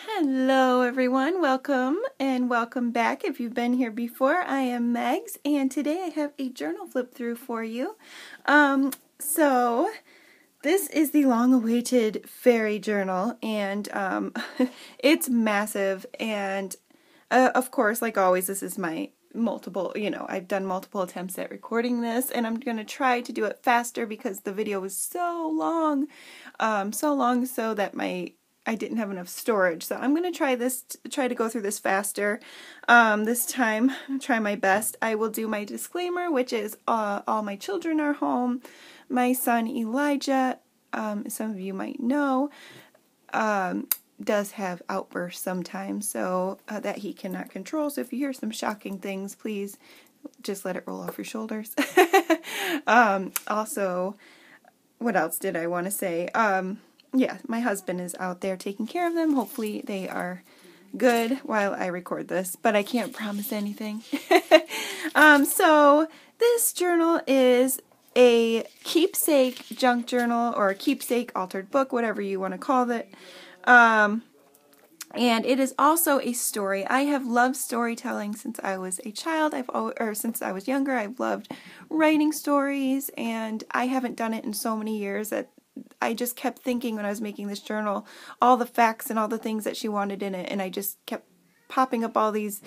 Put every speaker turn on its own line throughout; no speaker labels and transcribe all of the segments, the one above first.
Hello everyone, welcome and welcome back. If you've been here before, I am Megs and today I have a journal flip through for you. So this is the long-awaited fairy journal and it's massive and of course, like always, this is my I've done multiple attempts at recording this and I'm going to try to do it faster because the video was so long so that I didn't have enough storage. So I'm going to try to go through this faster. This time, try my best. I will do my disclaimer, which is all my children are home. My son Elijah, some of you might know, does have outbursts sometimes, so that he cannot control. So if you hear some shocking things, please just let it roll off your shoulders. Also, what else did I want to say? Yeah, my husband is out there taking care of them. Hopefully they are good while I record this, but I can't promise anything. So this journal is a keepsake junk journal or a keepsake altered book, whatever you want to call it. And it is also a story. I have loved storytelling since I was a child. Since I was younger, I've loved writing stories, and I haven't done it in so many years that I just kept thinking when I was making this journal, all the facts and all the things that she wanted in it, and I just kept popping up all these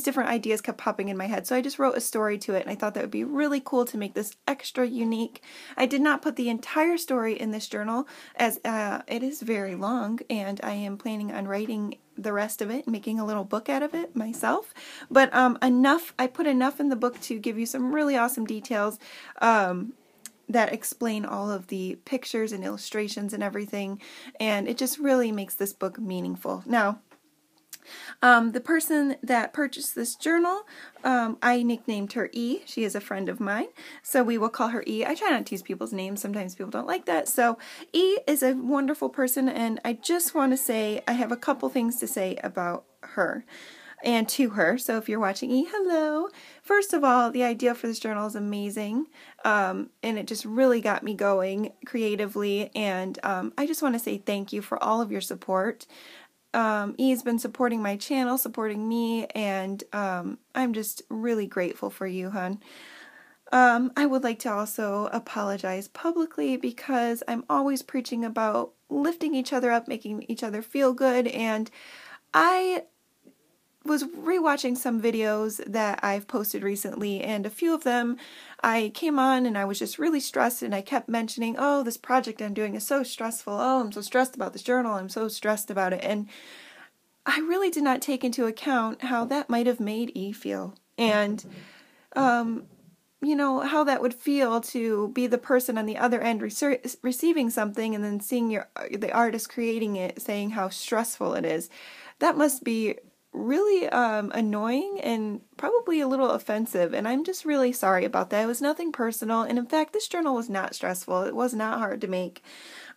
different ideas kept popping in my head. So I just wrote a story to it, and I thought that would be really cool to make this extra unique. I did not put the entire story in this journal as it is very long, and I am planning on writing the rest of it and making a little book out of it myself. But I put enough in the book to give you some really awesome details that explain all of the pictures and illustrations and everything, and it just really makes this book meaningful. Now, the person that purchased this journal, I nicknamed her E. She is a friend of mine, so we will call her E. I try not to use people's names. Sometimes people don't like that. So E is a wonderful person, and I just want to say I have a couple things to say about her and to her. So if you're watching E, hello. First of all, the idea for this journal is amazing, and it just really got me going creatively, and I just want to say thank you for all of your support. E's been supporting my channel, supporting me, and I'm just really grateful for you, hon. I would like to also apologize publicly because I'm always preaching about lifting each other up, making each other feel good, and I was rewatching some videos that I've posted recently, and a few of them I came on and I was just really stressed, and I kept mentioning, oh, this project I'm doing is so stressful, oh, I'm so stressed about this journal, I'm so stressed about it, and I really did not take into account how that might have made E feel, and how that would feel to be the person on the other end receiving something and then seeing the artist creating it saying how stressful it is. That must be really annoying and probably a little offensive, and I'm just really sorry about that. It was nothing personal, and in fact this journal was not stressful. It was not hard to make.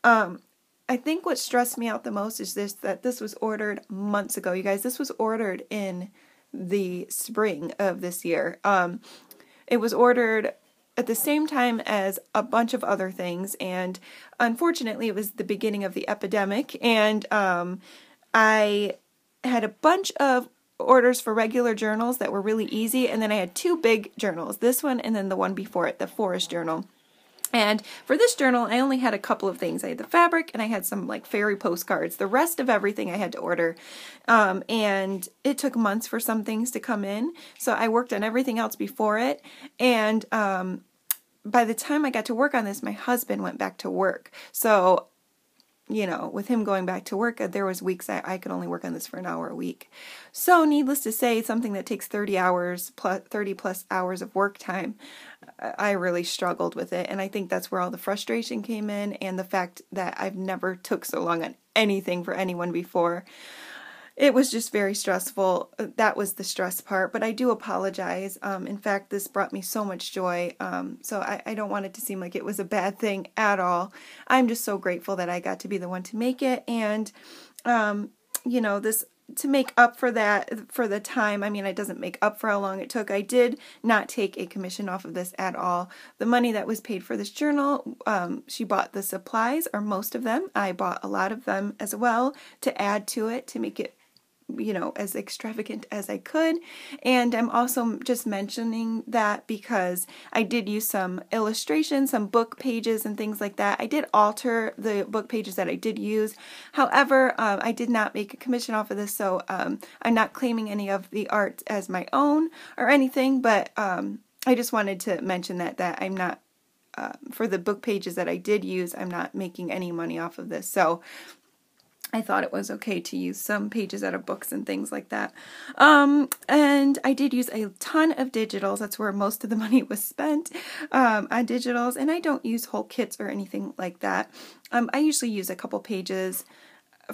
I think what stressed me out the most is that this was ordered months ago, you guys. This was ordered in the spring of this year. It was ordered at the same time as a bunch of other things, and unfortunately it was the beginning of the epidemic, and I had a bunch of orders for regular journals that were really easy, and then I had two big journals, this one and then the one before it, the forest journal. And for this journal, I only had a couple of things. I had the fabric, and I had some like fairy postcards. The rest of everything I had to order, and it took months for some things to come in, so I worked on everything else before it, and by the time I got to work on this, my husband went back to work, so with him going back to work, there was weeks I could only work on this for an hour a week. So needless to say, something that takes 30 plus hours of work time, I really struggled with it. And I think that's where all the frustration came in, and the fact that I've never took so long on anything for anyone before. It was just very stressful. That was the stress part, but I do apologize. In fact, this brought me so much joy, so I don't want it to seem like it was a bad thing at all. I'm just so grateful that I got to be the one to make it, and this to make up for that, for the time, I mean, it doesn't make up for how long it took. I did not take a commission off of this at all. The money that was paid for this journal, she bought the supplies, or most of them. I bought a lot of them as well to add to it, to make it, you know, as extravagant as I could. And I'm also just mentioning that because I did use some illustrations, some book pages and things like that. I did alter the book pages that I did use. However, I did not make a commission off of this, so I'm not claiming any of the art as my own or anything, but I just wanted to mention that I'm not, for the book pages that I did use, I'm not making any money off of this. So I thought it was okay to use some pages out of books and things like that. And I did use a ton of digitals. That's where most of the money was spent, on digitals. And I don't use whole kits or anything like that. I usually use a couple pages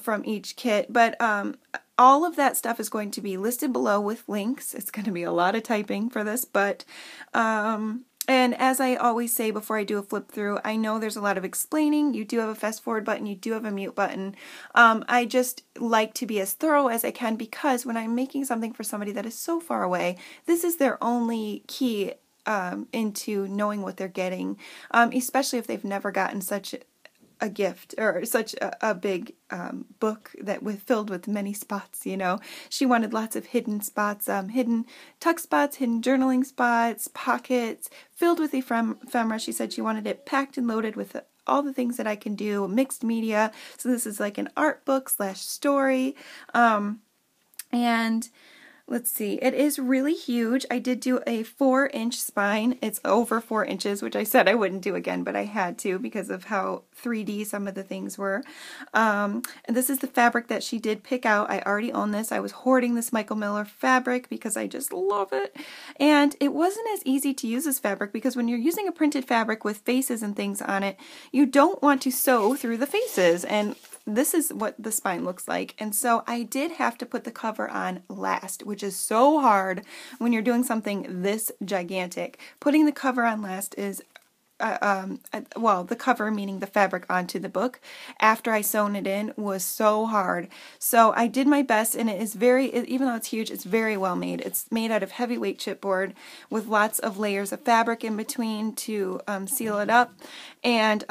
from each kit, but all of that stuff is going to be listed below with links. It's going to be a lot of typing for this, but and as I always say before I do a flip through, I know there's a lot of explaining. You do have a fast forward button, you do have a mute button. I just like to be as thorough as I can, because when I'm making something for somebody that is so far away, this is their only key into knowing what they're getting, especially if they've never gotten such a gift or such a big book that filled with many spots, you know. She wanted lots of hidden spots, hidden tuck spots, hidden journaling spots, pockets, filled with ephemera. She said she wanted it packed and loaded with all the things that I can do, mixed media. So this is like an art book / story. And let's see, it is really huge. I did do a 4-inch spine. It's over 4 inches, which I said I wouldn't do again, but I had to because of how 3D some of the things were. And this is the fabric that she did pick out. I already own this. I was hoarding this Michael Miller fabric because I just love it. And it wasn't as easy to use this fabric because when you're using a printed fabric with faces and things on it, you don't want to sew through the faces. And this is what the spine looks like. And so I did have to put the cover on last, which is so hard when you're doing something this gigantic. Putting the cover on last is well, the cover meaning the fabric onto the book after I sewn it in was so hard. So I did my best, and it is even though it's huge, it's very well made. It's made out of heavyweight chipboard with lots of layers of fabric in between to seal it up. And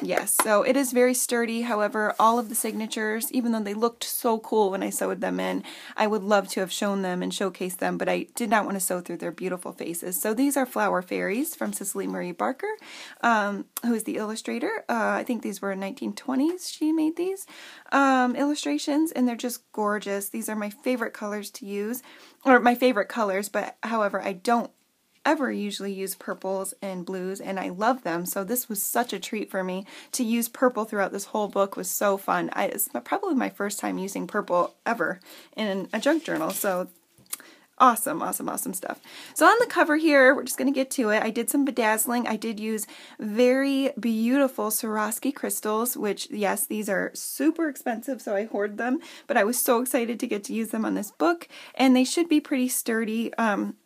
yes, so it is very sturdy. However, all of the signatures, even though they looked so cool when I sewed them in, I would love to have shown them and showcased them, but I did not want to sew through their beautiful faces. So these are Flower Fairies from Cicely Marie Barker, who is the illustrator. I think these were 1920s she made these illustrations, and they're just gorgeous. These are my favorite colors to use, or my favorite colors, but however, I don't ever usually use purples and blues, and I love them, so this was such a treat for me. To use purple throughout this whole book was so fun. It's probably my first time using purple ever in a junk journal, so awesome, awesome, awesome stuff. So on the cover here, we're just going to get to it. I did some bedazzling. I did use very beautiful Swarovski crystals, which, yes, these are super expensive, so I hoard them, but I was so excited to get to use them on this book, and they should be pretty sturdy.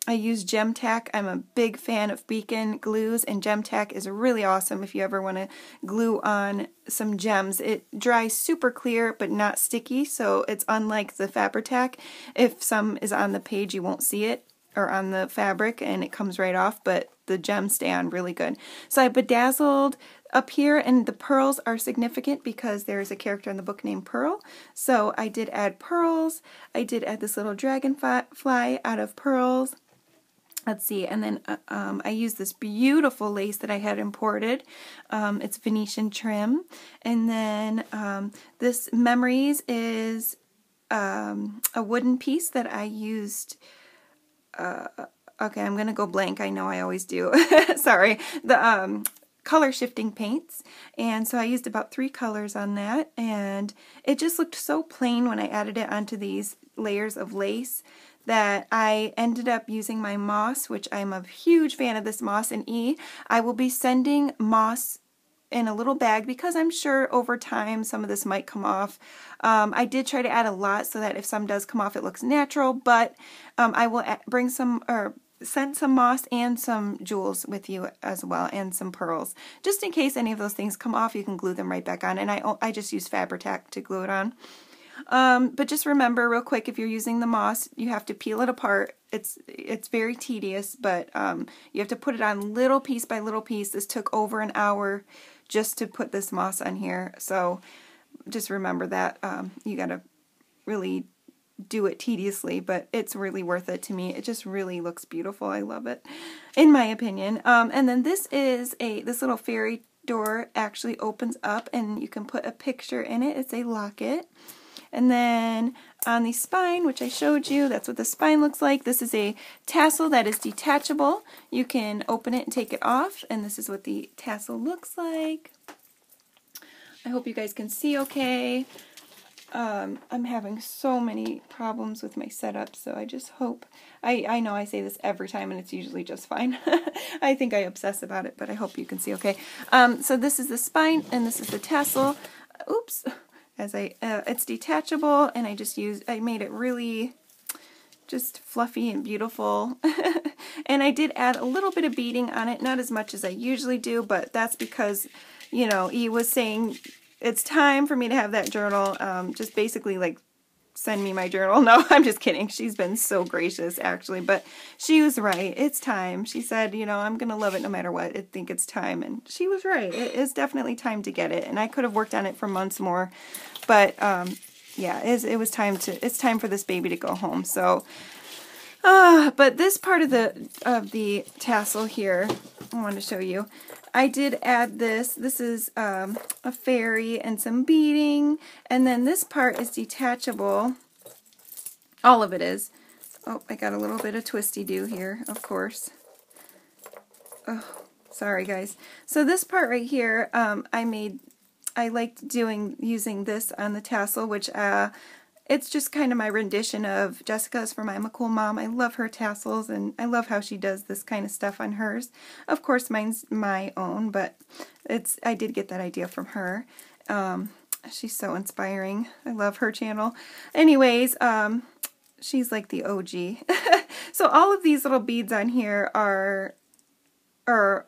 I use gem tack. I'm a big fan of beacon glues, and gem tack is really awesome if you ever want to glue on some gems. It dries super clear but not sticky, so it's unlike the Fabri-Tac. If some is on the page, you won't see it, or on the fabric, and it comes right off, but the gems stay on really good. So I bedazzled up here, and the pearls are significant because there's a character in the book named Pearl. So I did add pearls. I did add this little dragonfly out of pearls. Let's see, and then I used this beautiful lace that I had imported. It's Venetian trim. And then this Memories is a wooden piece that I used. Okay, I'm going to go blank. I know I always do. Sorry. The color shifting paints. And so I used about 3 colors on that. And it just looked so plain when I added it onto these layers of lace that I ended up using my moss, which I'm a huge fan of this moss in E. I will be sending moss in a little bag because I'm sure over time some of this might come off. I did try to add a lot so that if some does come off it looks natural, but I will bring some, or send some moss and some jewels with you as well, and some pearls. Just in case any of those things come off, you can glue them right back on, and I just use Fabri-Tac to glue it on. But just remember real quick, if you're using the moss, you have to peel it apart. It's very tedious, but you have to put it on little piece by little piece. This took over an hour just to put this moss on here. So just remember that. You got to really do it tediously, but it's really worth it to me. It just really looks beautiful. I love it, in my opinion. And then this is this little fairy door actually opens up and you can put a picture in it. It's a locket. And then on the spine, which I showed you, that's what the spine looks like. This is a tassel that is detachable. You can open it and take it off, and this is what the tassel looks like. I hope you guys can see okay. I'm having so many problems with my setup, so I just hope, I know I say this every time and it's usually just fine. I think I obsess about it, but I hope you can see okay. So this is the spine and this is the tassel. Oops. It's detachable, and I made it really just fluffy and beautiful. And I did add a little bit of beading on it, not as much as I usually do, but that's because, you know, he was saying it's time for me to have that journal. Just basically like send me my journal. No, I'm just kidding. She's been so gracious actually, but she was right. It's time. She said, you know, I'm going to love it no matter what. I think it's time. And she was right. It is definitely time to get it. And I could have worked on it for months more, but yeah, it's time for this baby to go home. So, but this part of the tassel here, I want to show you. I did add this. This is a fairy and some beading, and then this part is detachable. All of it is. Oh, I got a little bit of twisty-do here, of course. Oh, sorry guys. So this part right here, I liked using this on the tassel, which it's just kind of my rendition of Jessica's from I'm a Cool Mom. I love her tassels, and I love how she does this kind of stuff on hers. Of course, mine's my own, but I did get that idea from her. She's so inspiring. I love her channel. Anyways, she's like the OG. So all of these little beads on here or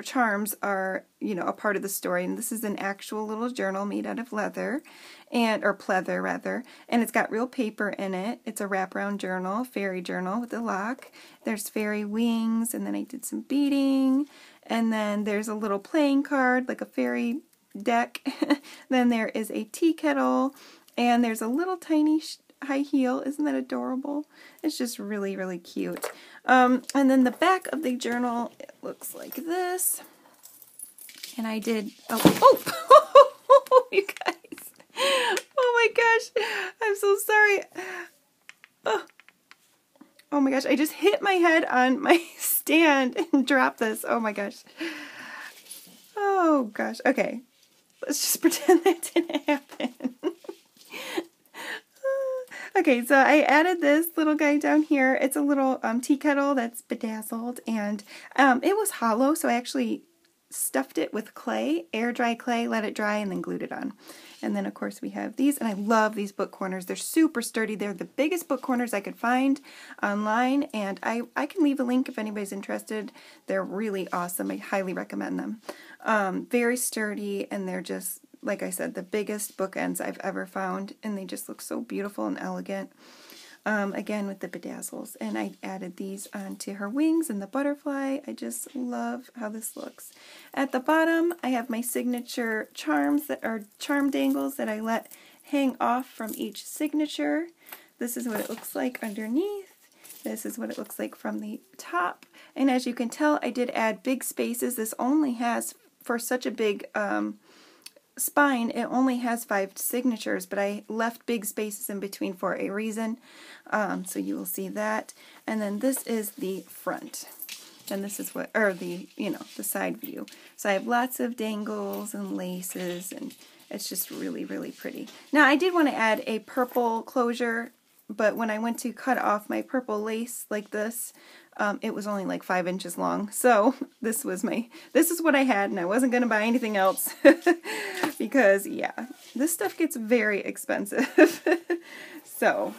charms are, you know, a part of the story. And this is an actual little journal made out of leather, or pleather rather, and it's got real paper in it. It's a wraparound journal, fairy journal with a lock. There's fairy wings, and then I did some beading, and then there's a little playing card, like a fairy deck. Then there is a tea kettle, and there's a little tiny high heel. Isn't that adorable? It's just really, really cute. And then the back of the journal, it looks like this. And I did, you guys. Oh my gosh. I'm so sorry. Oh my gosh. I just hit my head on my stand and dropped this. Oh my gosh. Oh gosh. Okay. Let's just pretend that didn't happen. Okay, so I added this little guy down here. It's a little tea kettle that's bedazzled, and it was hollow, so I actually stuffed it with clay, air dry clay, let it dry, and then glued it on. And then, of course, we have these, and I love these book corners. They're super sturdy. They're the biggest book corners I could find online, and I can leave a link if anybody's interested. They're really awesome. I highly recommend them. Very sturdy, and they're just, like I said, the biggest bookends I've ever found, and they just look so beautiful and elegant. Again, with the bedazzles, and I added these onto her wings and the butterfly. I just love how this looks. At the bottom, I have my signature charms that are charm dangles that I let hang off from each signature. This is what it looks like underneath. This is what it looks like from the top. And as you can tell, I did add big spaces. This only has, for such a big spine, it only has 5 signatures, but I left big spaces in between for a reason. So you will see that. And then this is the front. And this is what, or the, you know, the side view. So I have lots of dangles and laces, and it's just really, really pretty. Now I did want to add a purple closure, but when I went to cut off my purple lace like this, it was only like 5 inches long. So this is what I had, and I wasn't going to buy anything else because, yeah, this stuff gets very expensive. So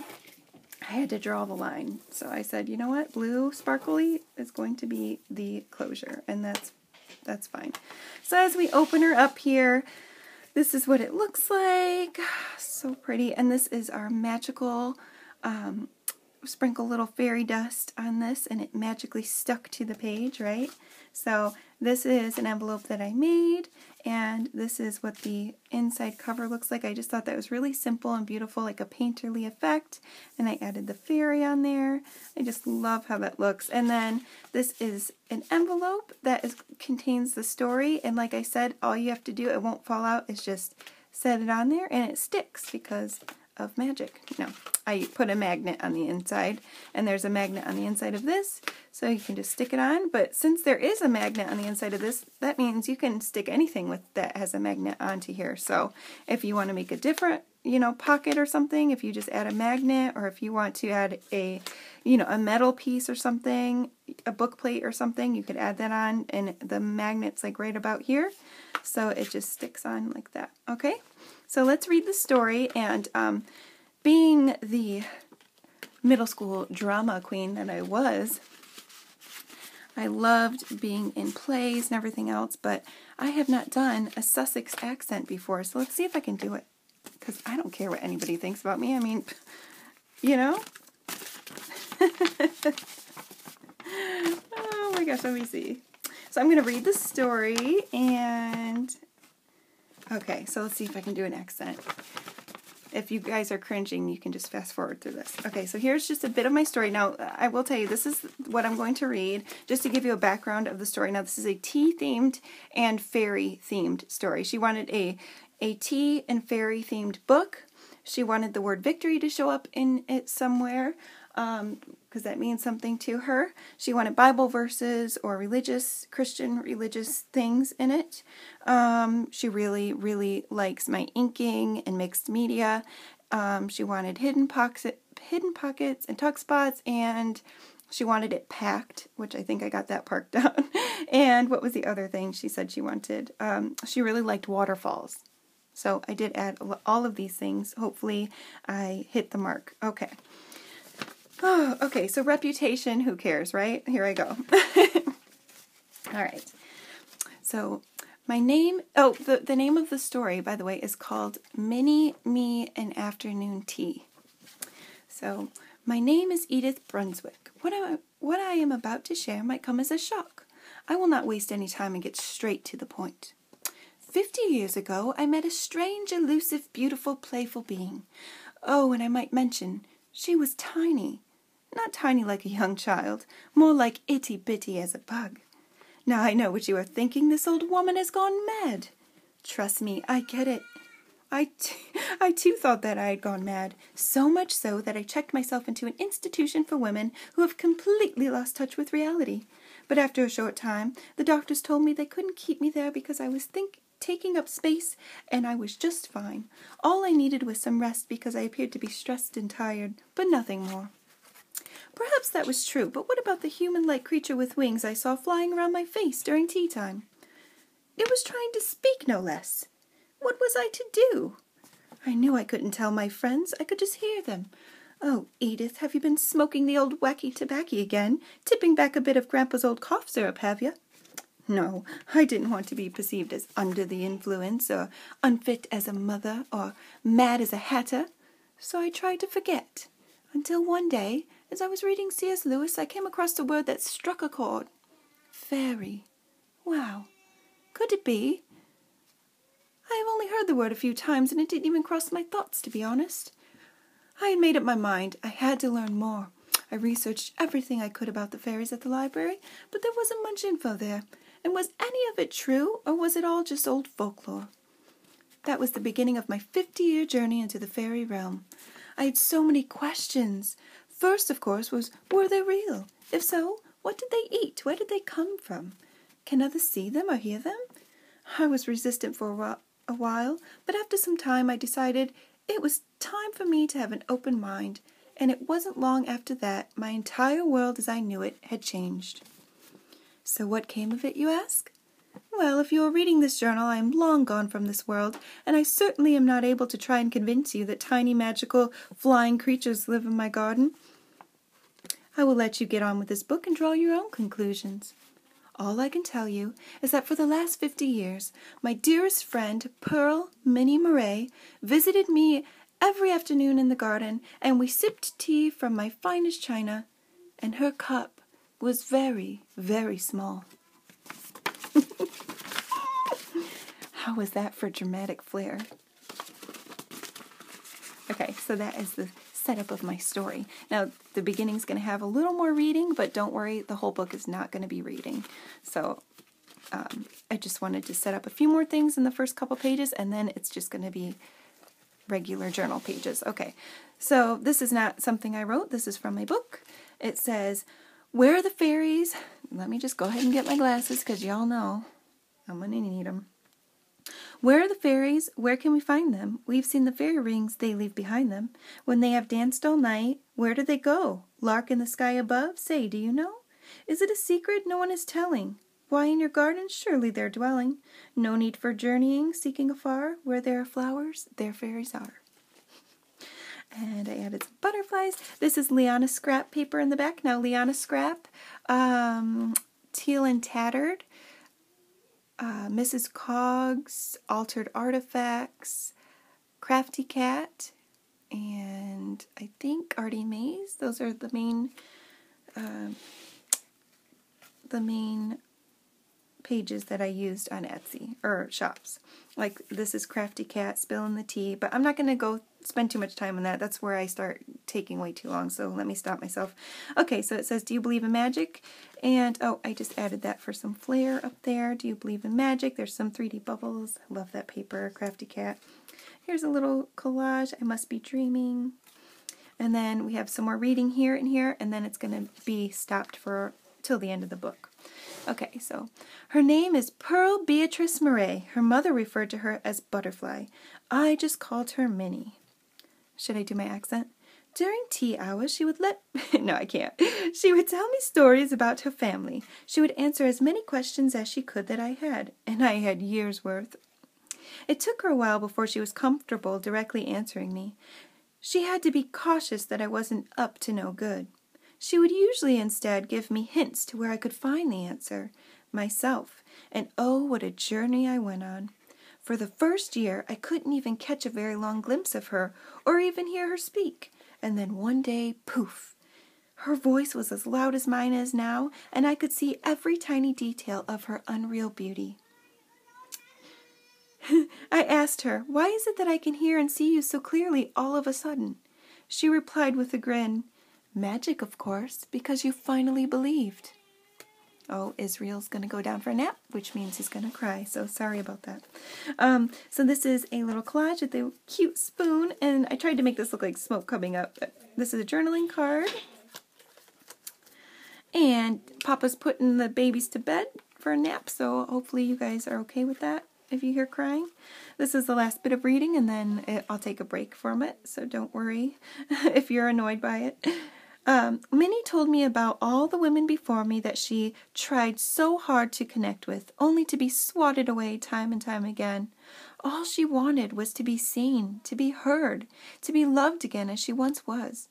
I had to draw the line. So I said, you know what, blue sparkly is going to be the closure, and that's fine. So as we open her up here, this is what it looks like. So pretty. And this is our magical, sprinkle little fairy dust on this, and it magically stuck to the page, right? So this is an envelope that I made, and this is what the inside cover looks like. I just thought that was really simple and beautiful, like a painterly effect, and I added the fairy on there. I just love how that looks. And then this is an envelope that contains the story, and like I said, all you have to do, it won't fall out, is just set it on there, and it sticks because of magic. No, I put a magnet on the inside, and there's a magnet on the inside of this, so you can just stick it on. But since there is a magnet on the inside of this, that means you can stick anything with that has a magnet onto here. So if you want to make a different, pocket or something, if you just add a magnet, or if you want to add a, a metal piece or something, a book plate or something, you could add that on, and the magnet's like right about here, so it just sticks on like that. Okay, so let's read the story. And being the middle school drama queen that I was, I loved being in plays and everything else, but I have not done a Sussex accent before, so let's see if I can do it, because I don't care what anybody thinks about me. I mean, Oh my gosh, let me see. So I'm going to read the story, and okay, so let's see if I can do an accent. If you guys are cringing, you can just fast forward through this. Okay, so here's just a bit of my story. Now, I will tell you, this is what I'm going to read, just to give you a background of the story. Now, this is a tea-themed and fairy-themed story. She wanted a tea and fairy-themed book. She wanted the word victory to show up in it somewhere, because that means something to her. She wanted Bible verses or Christian religious things in it. She really, really likes my inking and mixed media. She wanted hidden pockets and tuck spots, and she wanted it packed, which I think I got that part down. And what was the other thing she said she wanted? She really liked waterfalls. So I did add all of these things. Hopefully I hit the mark. Okay. Oh, okay, so reputation, who cares, right? Here I go. All right. So my name, the name of the story, by the way, is called Minni, Me, and Afternoon Tea. So my name is Edith Brunswick. What I am about to share might come as a shock. I will not waste any time and get straight to the point. 50 years ago, I met a strange, elusive, beautiful, playful being. Oh, and I might mention, she was tiny. Not tiny like a young child, more like itty-bitty as a bug. Now I know what you are thinking, this old woman has gone mad. Trust me, I get it. I too thought that I had gone mad, so much so that I checked myself into an institution for women who have completely lost touch with reality. But after a short time, the doctors told me they couldn't keep me there because I was taking up space, and I was just fine. All I needed was some rest because I appeared to be stressed and tired, but nothing more. Perhaps that was true, but what about the human-like creature with wings I saw flying around my face during tea time? It was trying to speak, no less. What was I to do? I knew I couldn't tell my friends. I could just hear them. Oh, Edith, have you been smoking the old wacky tobacco again? Tipping back a bit of Grandpa's old cough syrup, have you? No, I didn't want to be perceived as under the influence, or unfit as a mother, or mad as a hatter, so I tried to forget. Until one day, as I was reading C.S. Lewis, I came across a word that struck a chord. Fairy. Wow. Could it be? I have only heard the word a few times, and it didn't even cross my thoughts, to be honest. I had made up my mind. I had to learn more. I researched everything I could about the fairies at the library, but there wasn't much info there. And was any of it true, or was it all just old folklore? That was the beginning of my 50-year journey into the fairy realm. I had so many questions. First, of course, was, were they real? If so, what did they eat? Where did they come from? Can others see them or hear them? I was resistant for a while, but after some time I decided it was time for me to have an open mind, and it wasn't long after that my entire world as I knew it had changed. So what came of it, you ask? Well, if you are reading this journal, I am long gone from this world, and I certainly am not able to try and convince you that tiny, magical, flying creatures live in my garden. I will let you get on with this book and draw your own conclusions. All I can tell you is that for the last 50 years, my dearest friend, Pearl Minnie Murray, visited me every afternoon in the garden, and we sipped tea from my finest china, and her cup was very, very small. How was that for dramatic flair? Okay, so that is the setup of my story. Now, the beginning's going to have a little more reading, but don't worry, the whole book is not going to be reading. So, I just wanted to set up a few more things in the first couple pages, and then it's just going to be regular journal pages. Okay, so this is not something I wrote. This is from my book. It says, "Where are the fairies?" Let me just go ahead and get my glasses, because y'all know I'm going to need them. "Where are the fairies? Where can we find them? We've seen the fairy rings they leave behind them. When they have danced all night, where do they go? Lark in the sky above? Say, do you know? Is it a secret no one is telling? Why, in your garden surely they're dwelling. No need for journeying, seeking afar. Where there are flowers, there fairies are." And I added some butterflies. This is LianaScrap paper in the back. Now, LianaScrap, Teal and Tattered, Mrs. Cogs, Altered Artifacts, Crafty Cat, and I think Artie Mays. Those are the main pages that I used on Etsy, or shops. Like, this is Crafty Cat, Spilling the Tea, but I'm not going to go spend too much time on that. That's where I start taking way too long, so let me stop myself. Okay, so it says, "Do you believe in magic?" And, oh, I just added that for some flair up there. "Do you believe in magic?" There's some 3D bubbles. I love that paper, Crafty Cat. Here's a little collage, "I must be dreaming." And then we have some more reading here and here, and then it's going to be stopped for till the end of the book. Okay, so "Her name is Pearl Beatrice Murray. Her mother referred to her as Butterfly. I just called her Minnie." Should I do my accent? "During tea hours, she would no, I can't. She would tell me stories about her family. She would answer as many questions as she could that I had, and I had years' worth. It took her a while before she was comfortable directly answering me. She had to be cautious that I wasn't up to no good. She would usually instead give me hints to where I could find the answer myself, and oh, what a journey I went on. For the first year, I couldn't even catch a very long glimpse of her, or even hear her speak, and then one day, poof! Her voice was as loud as mine is now, and I could see every tiny detail of her unreal beauty. I asked her, 'Why is it that I can hear and see you so clearly all of a sudden?' She replied with a grin, 'Magic, of course, because you finally believed.'" Oh, Israel's going to go down for a nap, which means he's going to cry, so sorry about that. So this is a little collage with a cute spoon, and I tried to make this look like smoke coming up. This is a journaling card. And Papa's putting the babies to bed for a nap, so hopefully you guys are okay with that if you hear crying. This is the last bit of reading, and then I'll take a break from it, so don't worry if you're annoyed by it. Minnie told me about all the women before me that she tried so hard to connect with, only to be swatted away time and time again. All she wanted was to be seen, to be heard, to be loved again as she once was.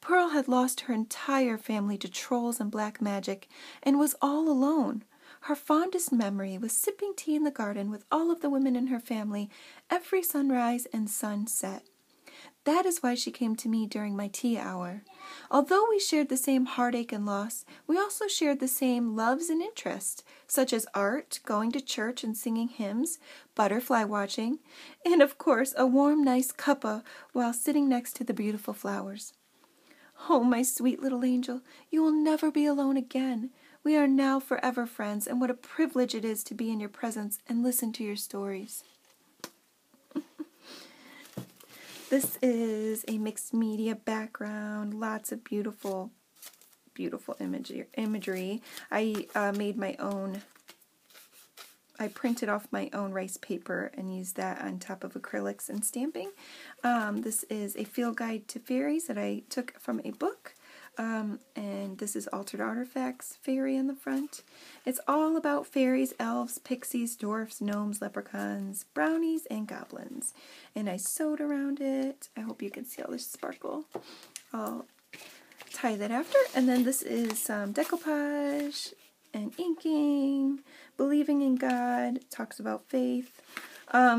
Pearl had lost her entire family to trolls and black magic, and was all alone. Her fondest memory was sipping tea in the garden with all of the women in her family every sunrise and sunset. That is why she came to me during my tea hour. Although we shared the same heartache and loss, we also shared the same loves and interests, such as art, going to church and singing hymns, butterfly watching, and of course a warm, nice cuppa while sitting next to the beautiful flowers. Oh, my sweet little angel, you will never be alone again. We are now forever friends, and what a privilege it is to be in your presence and listen to your stories. This is a mixed media background, lots of beautiful, beautiful imagery. I made my own, I printed off my own rice paper and used that on top of acrylics and stamping. This is a field guide to fairies that I took from a book. And this is Altered Artifacts fairy in the front. It's all about fairies, elves, pixies, dwarfs, gnomes, leprechauns, brownies, and goblins. And I sewed around it. I hope you can see all this sparkle. I'll tie that after. And then this is some decoupage and inking, believing in God, talks about faith.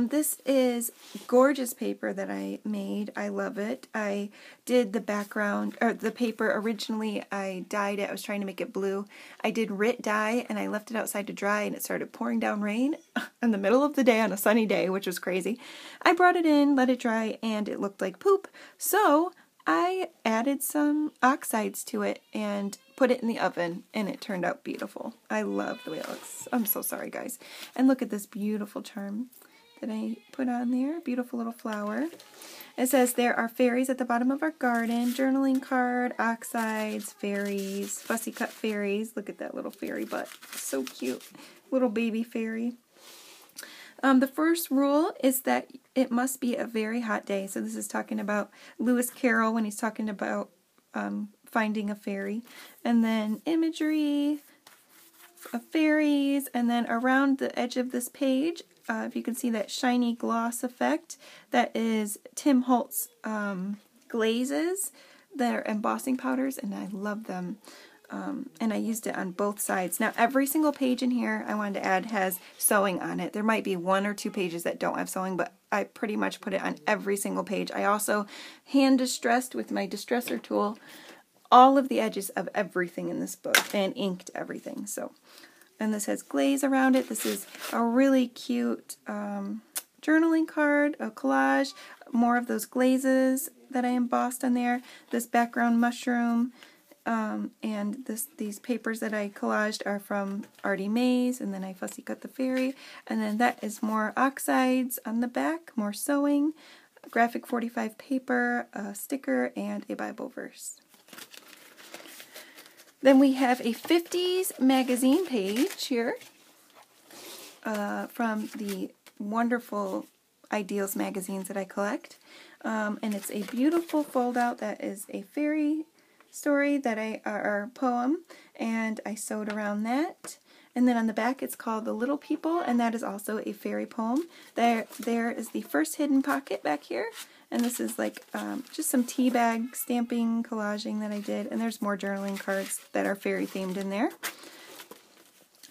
This is gorgeous paper that I made. I love it. I did the background, or the paper originally, I dyed it. I was trying to make it blue. I did RIT dye, and I left it outside to dry, and it started pouring down rain in the middle of the day on a sunny day, which was crazy. I brought it in, let it dry, and it looked like poop. So I added some oxides to it and put it in the oven, and it turned out beautiful. I love the way it looks. I'm so sorry, guys. And look at this beautiful charm that I put on there. Beautiful little flower. It says there are fairies at the bottom of our garden. Journaling card, oxides, fairies, fussy cut fairies. Look at that little fairy butt. So cute. Little baby fairy. The first rule is that it must be a very hot day. So this is talking about Lewis Carroll when he's talking about finding a fairy. And then imagery of fairies. And then around the edge of this page, if you can see that shiny gloss effect, that is Tim Holtz glazes. They're embossing powders, and I love them. And I used it on both sides. Now, every single page in here I wanted to add has sewing on it. There might be 1 or 2 pages that don't have sewing, but I pretty much put it on every single page. I also hand distressed with my distressor tool all of the edges of everything in this book and inked everything. So. And this has glaze around it. This is a really cute journaling card, a collage, more of those glazes that I embossed on there, this background mushroom, and these papers that I collaged are from Artzology, and then I fussy cut the fairy, and then that is more oxides on the back, more sewing, graphic 45 paper, a sticker, and a Bible verse. Then we have a 50s magazine page here from the wonderful Ideals magazines that I collect. And it's a beautiful fold-out that is a fairy story that or poem, and I sewed around that. And then on the back it's called The Little People, and that is also a fairy poem. There is the first hidden pocket back here. And this is like just some tea bag stamping, collaging that I did. And there's more journaling cards that are fairy themed in there.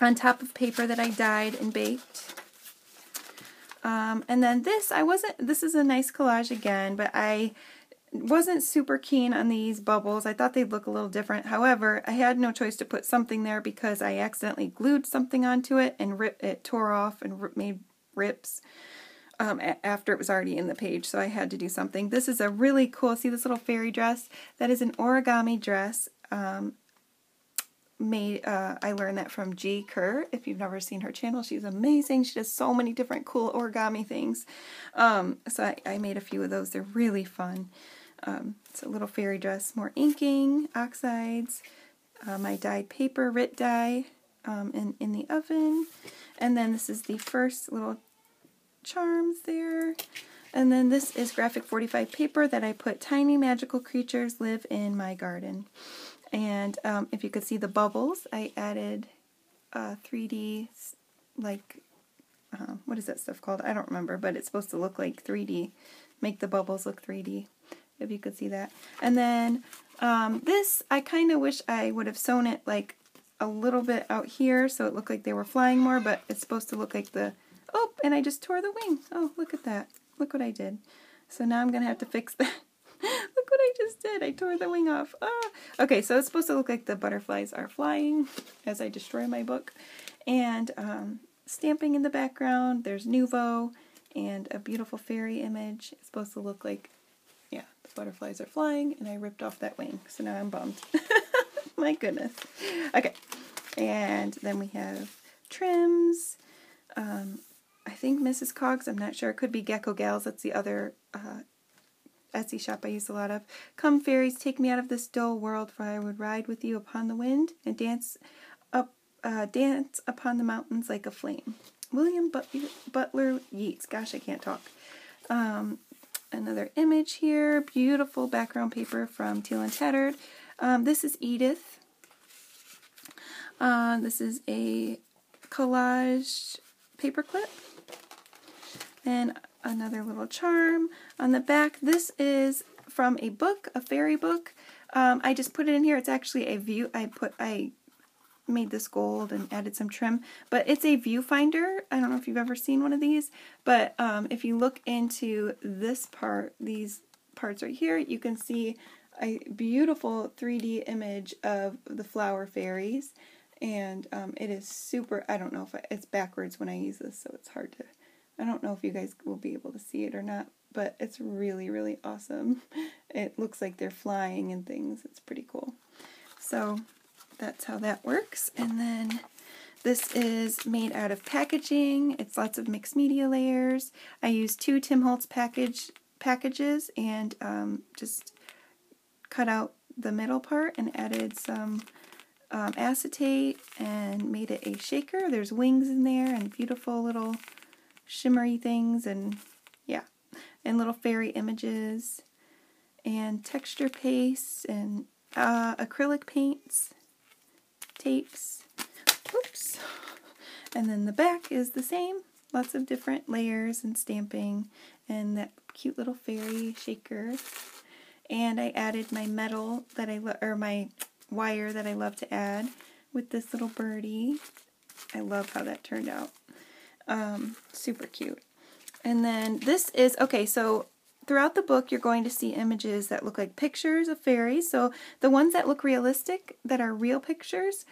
On top of paper that I dyed and baked. And then this is a nice collage again, but I wasn't super keen on these bubbles. I thought they'd look a little different. However, I had no choice to put something there because I accidentally glued something onto it and it tore off and made rips. After it was already in the page, so I had to do something. This is a really cool, see this little fairy dress? That is an origami dress. I learned that from G. Kerr. If you've never seen her channel, she's amazing. She does so many different cool origami things. So I made a few of those. They're really fun. It's a little fairy dress, more inking, oxides, my dyed paper, RIT dye, in the oven. And then this is the first little charms there, and then this is graphic 45 paper that I put tiny magical creatures live in my garden. And if you could see the bubbles, I added 3D, like what is that stuff called? I don't remember, but it's supposed to look like 3D, make the bubbles look 3D, if you could see that. And then this, I kind of wish I would have sewn it like a little bit out here so it looked like they were flying more, but it's supposed to look like the oh, and I just tore the wing. Oh, look at that. Look what I did. So now I'm going to have to fix that. Look what I just did. I tore the wing off. Oh. Okay, so it's supposed to look like the butterflies are flying as I destroy my book. And stamping in the background. There's Nouveau and a beautiful fairy image. It's supposed to look like, yeah, the butterflies are flying, and I ripped off that wing. So now I'm bummed. My goodness. Okay, and then we have trims. I think Mrs. Cogs, I'm not sure. It could be Gecko Gals. That's the other Etsy shop I use a lot of. Come fairies, take me out of this dull world, for I would ride with you upon the wind and dance upon the mountains like a flame. William Butler Yeats. Gosh, I can't talk. Another image here. Beautiful background paper from Teal and Tattered. This is Edith. This is a collage paperclip. And another little charm on the back. This is from a book, a fairy book. I just put it in here. It's actually a view. I made this gold and added some trim. But it's a viewfinder. I don't know if you've ever seen one of these, but if you look into this part, these parts right here, you can see a beautiful 3D image of the flower fairies. And it is super, I don't know if it's backwards when I use this, so it's hard to, I don't know if you guys will be able to see it or not, but it's really, really awesome. It looks like they're flying and things. It's pretty cool. So that's how that works. And then this is made out of packaging. It's lots of mixed media layers. I used 2 Tim Holtz packages and just cut out the middle part and added some acetate and made it a shaker. There's wings in there and beautiful little shimmery things, and yeah, and little fairy images and texture pastes and acrylic paints, tapes. Oops. And then the back is the same. Lots of different layers and stamping and that cute little fairy shaker. And I added my metal that my wire that I love to add with this little birdie. I love how that turned out. Super cute. And then this is, okay, so throughout the book you're going to see images that look like pictures of fairies. So the ones that look realistic, that are real pictures,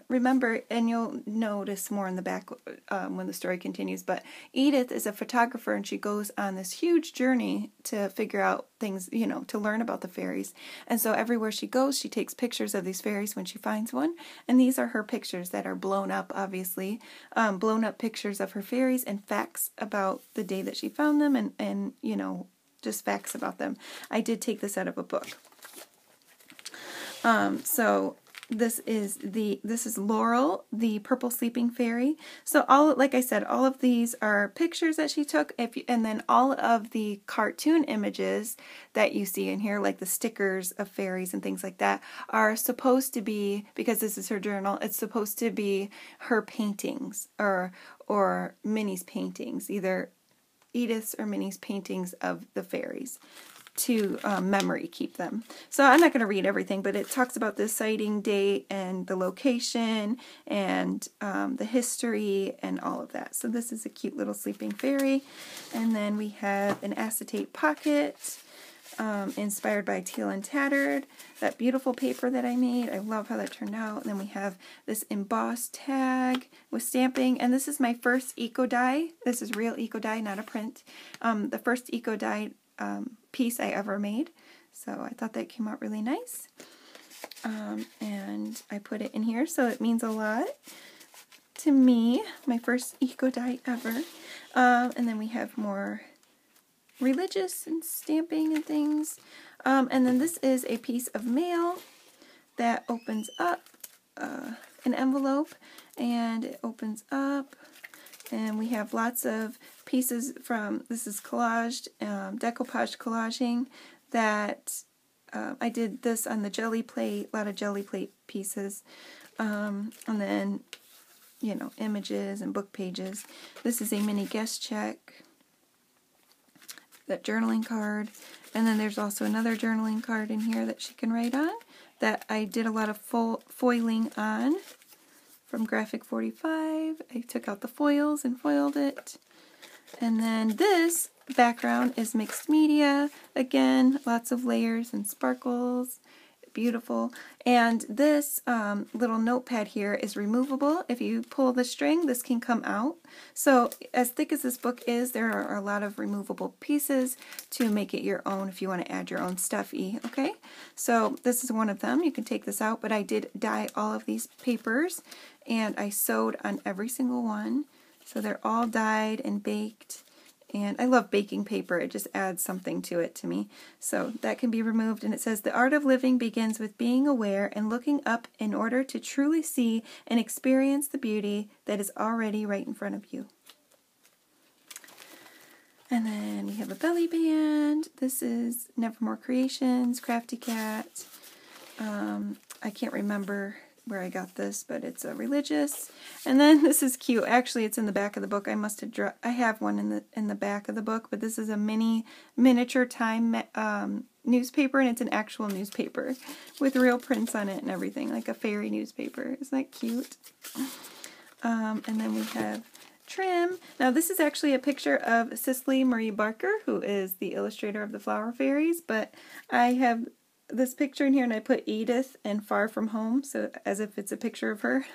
remember, and you'll notice more in the back when the story continues, but Edith is a photographer and she goes on this huge journey to figure out things, you know, to learn about the fairies. And so everywhere she goes, she takes pictures of these fairies when she finds one. And these are her pictures that are blown up, obviously. Blown up pictures of her fairies and facts about the day that she found them and you know, just facts about them. I did take this out of a book. So this is Laurel, the purple sleeping fairy. So like I said, all of these are pictures that she took, and then all of the cartoon images that you see in here, like the stickers of fairies and things like that, are supposed to be, because this is her journal, it's supposed to be her paintings or Minnie's paintings, either Edith's or Minnie's paintings of the fairies, to memory keep them. So I'm not going to read everything, but it talks about the sighting date and the location and the history and all of that. So this is a cute little sleeping fairy. And then we have an acetate pocket inspired by Teal and Tattered, that beautiful paper that I made. I love how that turned out. And then we have this embossed tag with stamping, and this is my first eco die. This is real eco die, not a print. The first eco die piece I ever made, so I thought that came out really nice. And I put it in here, so it means a lot to me. My first eco die ever. And then we have more religious and stamping and things. And then this is a piece of mail that opens up an envelope, and it opens up, and we have lots of pieces from, this is collaged, decoupage collaging, that I did this on the jelly plate, a lot of jelly plate pieces, and then, you know, images and book pages. This is a mini guest check, that journaling card, and then there's also another journaling card in here that she can write on, that I did a lot of foiling on from Graphic 45. I took out the foils and foiled it. And then this background is mixed media. Again, lots of layers and sparkles. Beautiful. And this little notepad here is removable. If you pull the string, this can come out. So as thick as this book is, there are a lot of removable pieces to make it your own if you want to add your own stuffy. Okay, so this is one of them. You can take this out, but I did dye all of these papers, and I sewed on every single one. So they're all dyed and baked. And I love baking paper. It just adds something to it to me. So that can be removed. And it says, the art of living begins with being aware and looking up in order to truly see and experience the beauty that is already right in front of you. And then we have a belly band. This is Nevermore Creations, Crafty Cat. I can't remember where I got this, but it's a religious. And then this is cute. Actually, it's in the back of the book. I must have I have one in the back of the book, but this is a miniature time newspaper, and it's an actual newspaper with real prints on it and everything, like a fairy newspaper. Isn't that cute? And then we have trim. Now this is actually a picture of Cicely Marie Barker, who is the illustrator of the Flower Fairies, but I have this picture in here and I put Edith and Far From Home, so as if it's a picture of her.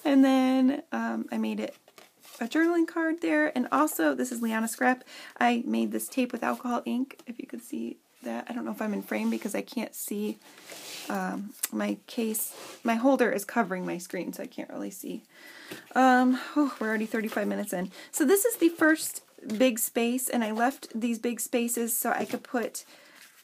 And then I made it a journaling card there, and also this is LianaScrap. I made this tape with alcohol ink, if you could see that. I don't know if I'm in frame because I can't see my case. My holder is covering my screen, so I can't really see. We're already 35 minutes in. So this is the first big space, and I left these big spaces so I could put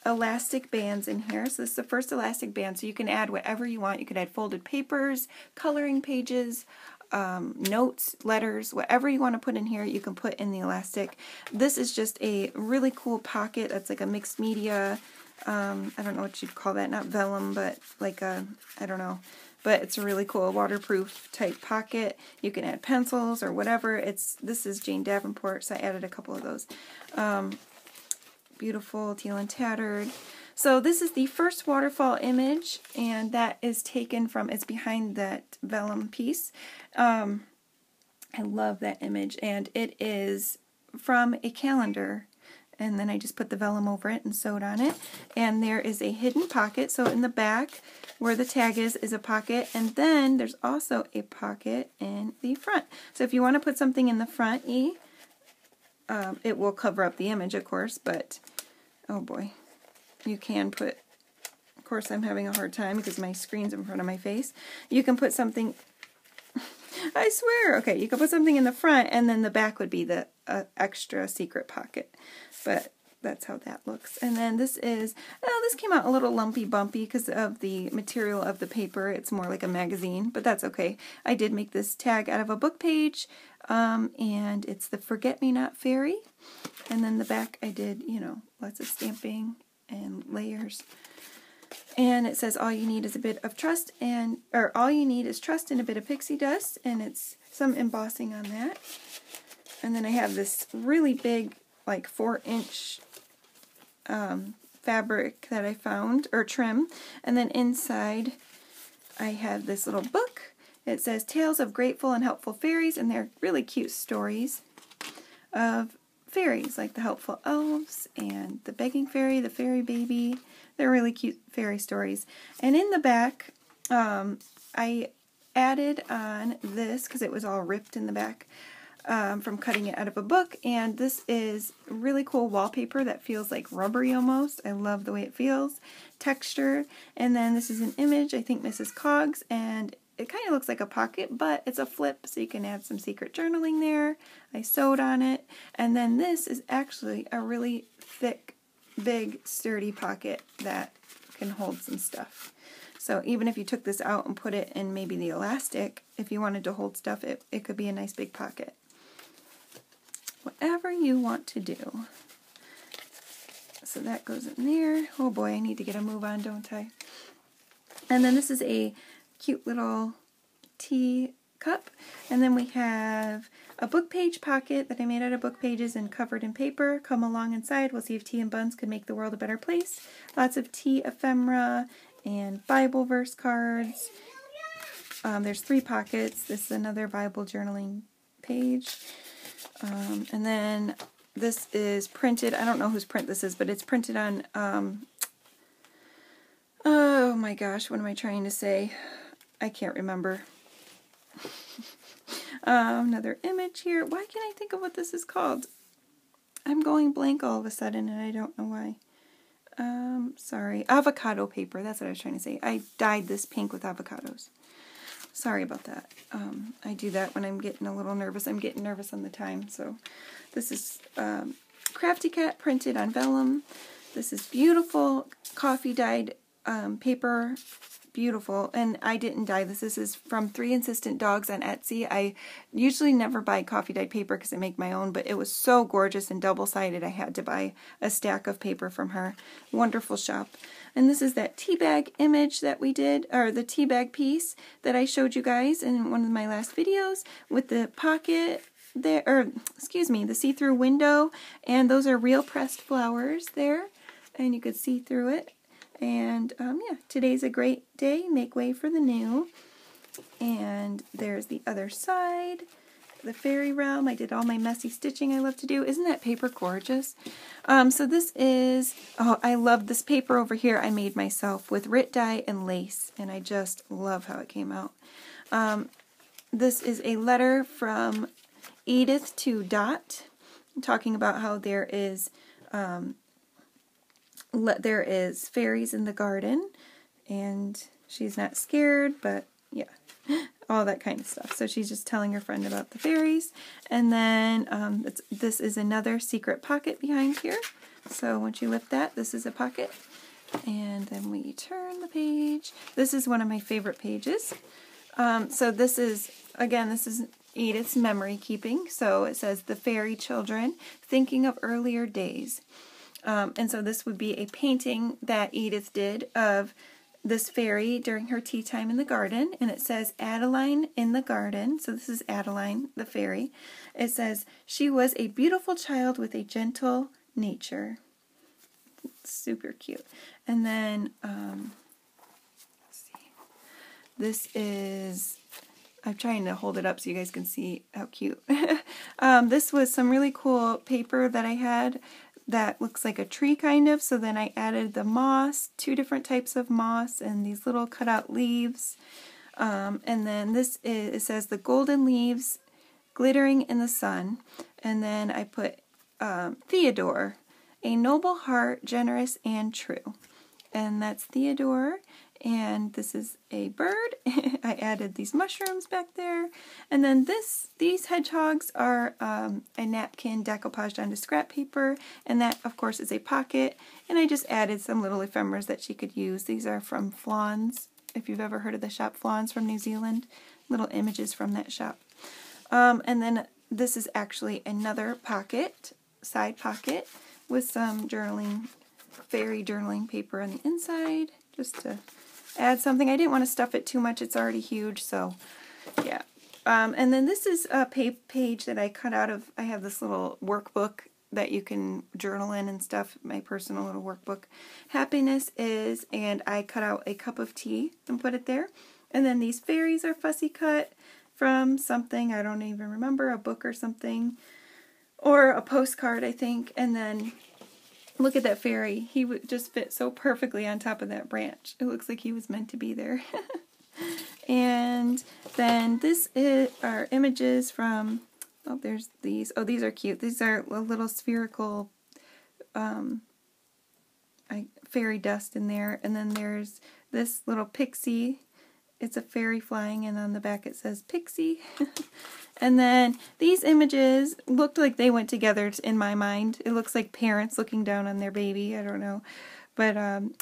elastic bands in here. So this is the first elastic band, so you can add whatever you want. You could add folded papers, coloring pages, notes, letters, whatever you want to put in here, you can put in the elastic. This is just a really cool pocket that's like a mixed media, I don't know what you'd call that, not vellum, but like a, I don't know, but it's a really cool waterproof type pocket. You can add pencils or whatever. This is Jane Davenport, so I added a couple of those. Beautiful, teal and tattered. So this is the first waterfall image, and that is taken from, it's behind that vellum piece. I love that image, and it is from a calendar, and then I just put the vellum over it and sewed on it. And there is a hidden pocket, so in the back where the tag is a pocket, and then there's also a pocket in the front. So if you want to put something in the front, it will cover up the image, of course, but oh boy. You can put, of course I'm having a hard time because my screen's in front of my face. You can put something, I swear, okay, you can put something in the front, and then the back would be the extra secret pocket. But that's how that looks. And then this is, oh, this came out a little lumpy bumpy because of the material of the paper. It's more like a magazine, but that's okay. I did make this tag out of a book page, and it's the Forget-Me-Not Fairy. And then the back I did, you know, lots of stamping and layers, and it says all you need is a bit of trust, and all you need is trust and a bit of pixie dust, and it's some embossing on that. And then I have this really big, like 4-inch fabric that I found, or trim, and then inside I have this little book. It says Tales of Grateful and Helpful Fairies, and they're really cute stories of fairies, like the helpful elves and the begging fairy, the fairy baby. They're really cute fairy stories. And in the back, I added on this because it was all ripped in the back from cutting it out of a book. And this is really cool wallpaper that feels like rubbery almost. I love the way it feels. Texture. And then this is an image, I think Mrs. Cogs, and it kind of looks like a pocket, but it's a flip, so you can add some secret journaling there. I sewed on it. And then this is actually a really thick, big, sturdy pocket that can hold some stuff. So even if you took this out and put it in maybe the elastic, if you wanted to hold stuff, it could be a nice big pocket. Whatever you want to do. So that goes in there. Oh boy, I need to get a move on, don't I? And then this is a cute little tea cup, and then we have a book page pocket that I made out of book pages and covered in paper. Come along inside, we'll see if tea and buns could make the world a better place. Lots of tea ephemera and Bible verse cards. There's 3 pockets. This is another Bible journaling page, and then this is printed. I don't know whose print this is, but it's printed on oh my gosh, what am I trying to say? I can't remember. Another image here. Why can't I think of what this is called? I'm going blank all of a sudden, and I don't know why. Sorry. Avocado paper. That's what I was trying to say. I dyed this pink with avocados. Sorry about that. I do that when I'm getting a little nervous. I'm getting nervous on the time. So this is Crafty Cat printed on vellum. This is beautiful coffee dyed paper. Beautiful, and I didn't dye this. This is from 3 Insistent Dogs on Etsy. I usually never buy coffee dyed paper because I make my own, but it was so gorgeous and double-sided I had to buy a stack of paper from her. Wonderful shop. And this is that tea bag image that we did, or the tea bag piece that I showed you guys in one of my last videos with the pocket there, or excuse me, the see-through window, and those are real pressed flowers there. and you could see through it. And yeah, today's a great day. Make way for the new. And there's the other side, the fairy realm. I did all my messy stitching I love to do. Isn't that paper gorgeous? So this is, oh, I love this paper over here I made myself with Rit dye and lace, and I just love how it came out. This is a letter from Edith to Dot, talking about how there is fairies in the garden, and she's not scared, but yeah, all that kind of stuff. So she's just telling her friend about the fairies. And then this is another secret pocket behind here. So once you lift that, this is a pocket. And then we turn the page. This is one of my favorite pages. So this is, again, this is Edith's memory keeping. So it says, the fairy children, thinking of earlier days. And so this would be a painting that Edith did of this fairy during her tea time in the garden, and it says Adeline in the garden. So this is Adeline, the fairy. It says, she was a beautiful child with a gentle nature. Super cute. And then, let's see. This is, I'm trying to hold it up so you guys can see how cute. This was some really cool paper that I had that looks like a tree kind of, so then I added the moss, 2 different types of moss, and these little cutout leaves. And then this is, it says the golden leaves glittering in the sun. And then I put Theodore, a noble heart, generous and true. And that's Theodore. And this is a bird. I added these mushrooms back there. And then these hedgehogs are a napkin decoupaged onto scrap paper. And that, of course, is a pocket. And I just added some little ephemeras that she could use. These are from Flans, if you've ever heard of the shop Flans from New Zealand. Little images from that shop. And then this is actually another pocket, side pocket, with some journaling, fairy journaling paper on the inside, just to add something. I didn't want to stuff it too much. It's already huge, so yeah. And then this is a page that I cut out of, I have this little workbook that you can journal in and stuff, my personal little workbook. Happiness is, and I cut out a cup of tea and put it there. And then these fairies are fussy cut from something, I don't even remember, a book or something, or a postcard, I think. And then look at that fairy. He would just fit so perfectly on top of that branch. It looks like he was meant to be there. And then this are images from, oh, there's these. Oh, these are cute. These are a little spherical fairy dust in there. And then there's this little pixie. It's a fairy flying, and on the back it says Pixie. And then these images looked like they went together in my mind. It looks like parents looking down on their baby. I don't know. But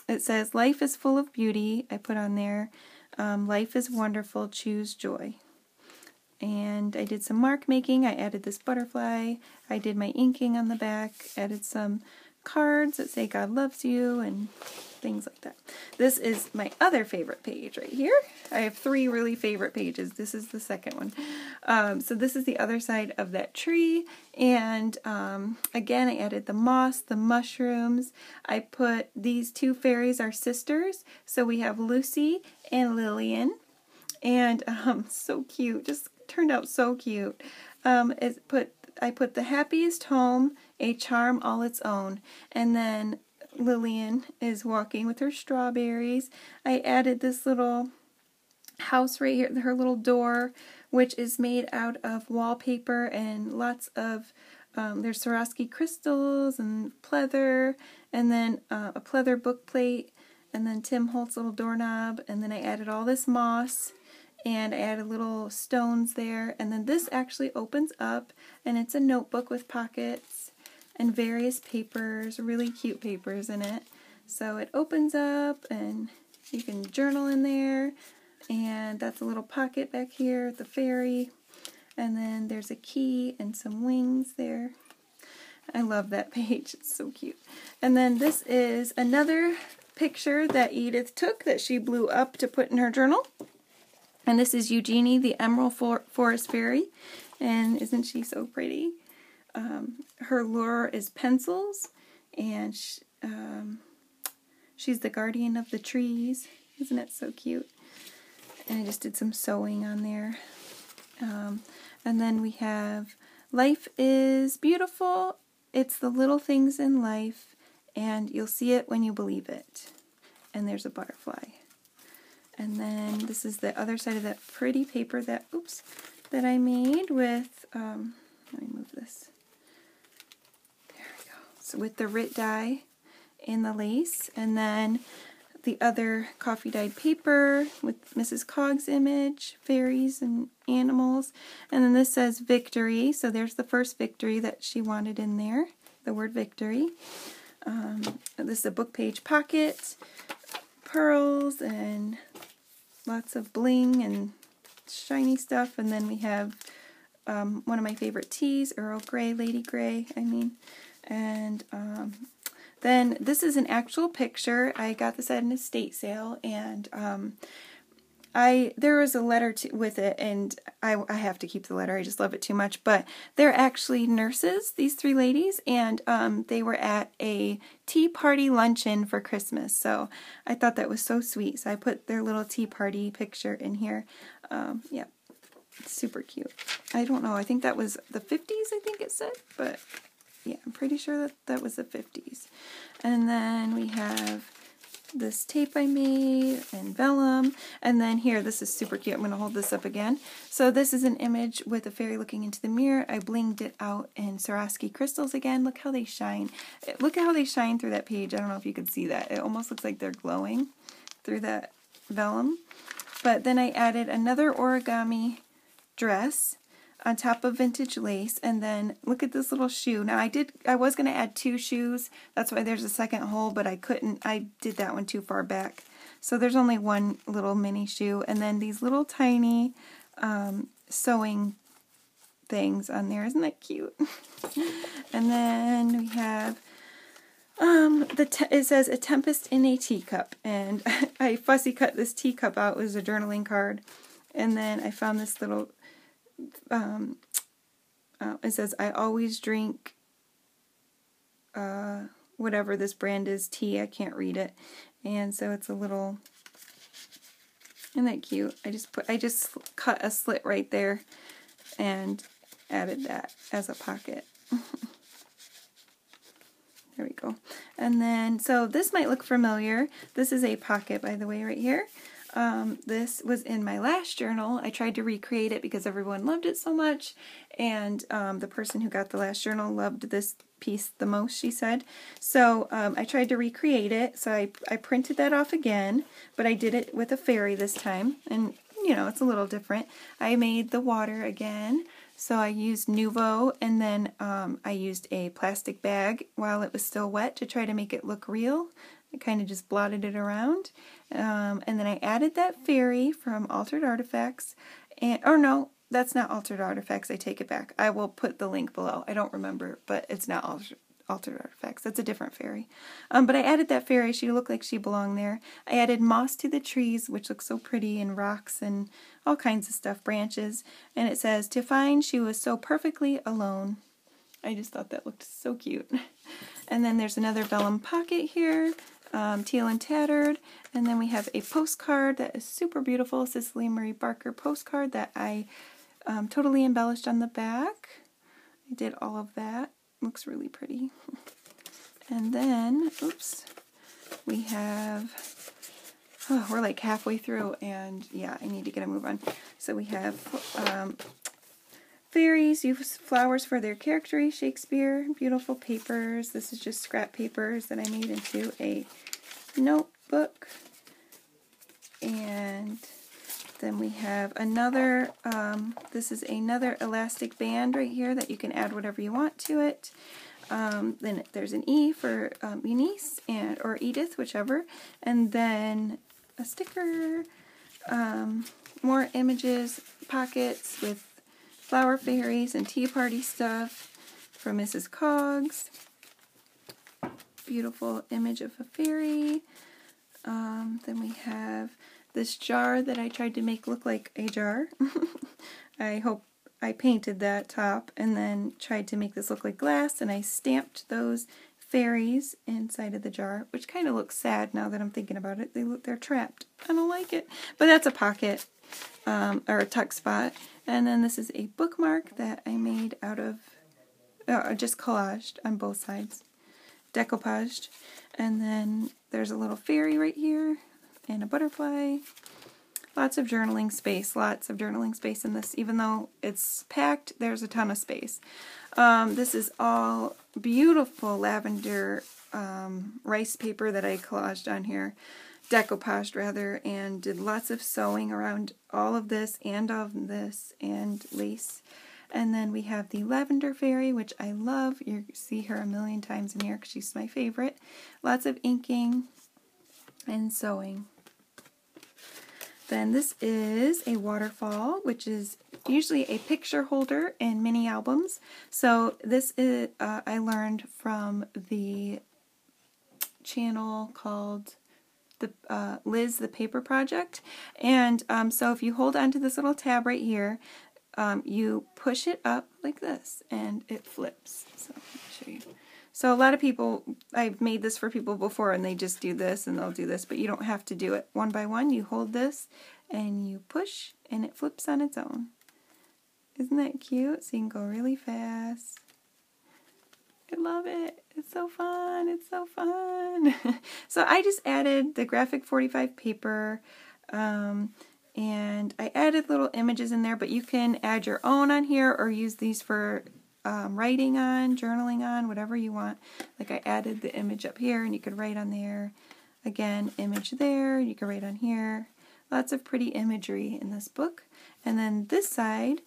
it says, life is full of beauty. I put on there, life is wonderful, choose joy. And I did some mark making. I added this butterfly. I did my inking on the back. Added some cards that say God loves you and things like that. This is my other favorite page right here. I have 3 really favorite pages. This is the second one. So this is the other side of that tree. And again, I added the moss, the mushrooms. I put these 2 fairies are sisters. So we have Lucy and Lillian. And so cute. Just turned out so cute. I put the happiest home, a charm all its own. And then Lillian is walking with her strawberries. I added this little house right here, her little door, which is made out of wallpaper and lots of, there's Swarovski crystals and pleather, and then a pleather book plate, and then Tim Holt's little doorknob, and then I added all this moss, and I added little stones there, and then this actually opens up, and it's a notebook with pockets and various papers, really cute papers in it. So it opens up, and you can journal in there, and that's a little pocket back here with the fairy, and then there's a key and some wings there. I love that page, it's so cute. And then this is another picture that Edith took that she blew up to put in her journal. And this is Eugenie, the Emerald Forest Fairy, and isn't she so pretty? Her lure is pencils, and she's the guardian of the trees. Isn't that so cute? And I just did some sewing on there. And then we have life is beautiful. It's the little things in life, and you'll see it when you believe it. And there's a butterfly. And then this is the other side of that pretty paper that, that I made with, let me move this. There we go. So with the Rit dye in the lace, and then the other coffee dyed paper with Mrs. Cogs' image, fairies and animals. And then this says victory, so there's the first victory that she wanted in there, the word victory. This is a book page pocket, pearls, and lots of bling and shiny stuff. And then we have one of my favorite teas, Earl Grey, Lady Grey, and then this is an actual picture. I got this at an estate sale, and there was a letter with it, and I have to keep the letter. I just love it too much. But they're actually nurses, these three ladies, and they were at a tea party luncheon for Christmas. So I thought that was so sweet. So I put their little tea party picture in here. Yeah, it's super cute. I don't know. I think that was the 50s, I think it said, but yeah, I'm pretty sure that was the 50s. And then we have this tape I made and vellum. And then here, this is super cute. I'm going to hold this up again. So this is an image with a fairy looking into the mirror. I blinged it out in Swarovski crystals again. Look how they shine. Look at how they shine through that page. I don't know if you could see that. It almost looks like they're glowing through that vellum. But then I added another origami dress on top of vintage lace, and then look at this little shoe. Now I was going to add 2 shoes, that's why there's a second hole, but I couldn't, I did that one too far back. So there's only one little mini shoe, and then these little tiny sewing things on there. Isn't that cute? And then we have, it says, a tempest in a teacup, and I fussy cut this teacup out. It was a journaling card, and then I found this little it says, I always drink whatever this brand is, tea. I can't read it. And so it's a little, isn't that cute? I just cut a slit right there and added that as a pocket. There we go. And then, so this might look familiar. This is a pocket, by the way, right here. This was in my last journal. I tried to recreate it because everyone loved it so much, and the person who got the last journal loved this piece the most, she said. So I tried to recreate it, so I printed that off again, but I did it with a fairy this time, and you know, it's a little different. I made the water again, so I used Nuvo, and then I used a plastic bag while it was still wet to try to make it look real. I kind of just blotted it around, and then I added that fairy from Altered Artifacts, and, or no, that's not Altered Artifacts, I take it back. I will put the link below. I don't remember, but it's not Altered Artifacts. That's a different fairy. But I added that fairy. She looked like she belonged there. I added moss to the trees, which looks so pretty, and rocks and all kinds of stuff, branches, and it says, to find she was so perfectly alone. I just thought that looked so cute. And then there's another vellum pocket here. Teal and Tattered, and then we have a postcard that is super beautiful, Cicely Marie Barker postcard that I totally embellished on the back. I did all of that. Looks really pretty. And then, we have, we're like halfway through, and yeah, I need to get a move on. So we have fairies use flowers for their character, Shakespeare, beautiful papers. This is just scrap papers that I made into a notebook. And then we have another, this is another elastic band right here that you can add whatever you want to it. Then there's an E for Eunice or Edith, whichever. And then a sticker, more images, pockets with flower fairies and tea party stuff from Mrs. Cogs. Beautiful image of a fairy. Then we have this jar that I tried to make look like a jar. I painted that top and then tried to make this look like glass, and I stamped those fairies inside of the jar, which kind of looks sad now that I'm thinking about it. They're trapped. I don't like it. But that's a pocket or a tuck spot. And then this is a bookmark that I made out of, just collaged on both sides. Decoupaged. And then there's a little fairy right here and a butterfly. Lots of journaling space. Lots of journaling space in this. Even though it's packed, there's a ton of space. This is all beautiful lavender rice paper that I collaged on here. Decoupaged rather, and did lots of sewing around all of this and lace. And then we have the lavender fairy, which I love. You see her a million times in here because she's my favorite. Lots of inking and sewing. Then this is a waterfall, which is usually a picture holder in mini albums. So this is I learned from the channel called Liz the Paper Project. And so if you hold onto this little tab right here, you push it up like this and it flips. So let me show you. So a lot of people, I've made this for people before and they just do this and they'll do this, but you don't have to do it one by one. You hold this and you push and it flips on its own. Isn't that cute? So you can go really fast. I love it. It's so fun. It's so fun. So I just added the graphic 45 paper and I added little images in there, but you can add your own on here or use these for writing on, journaling on, whatever you want. Like I added the image up here and you could write on there. Again, image there, you can write on here. Lots of pretty imagery in this book. And then this side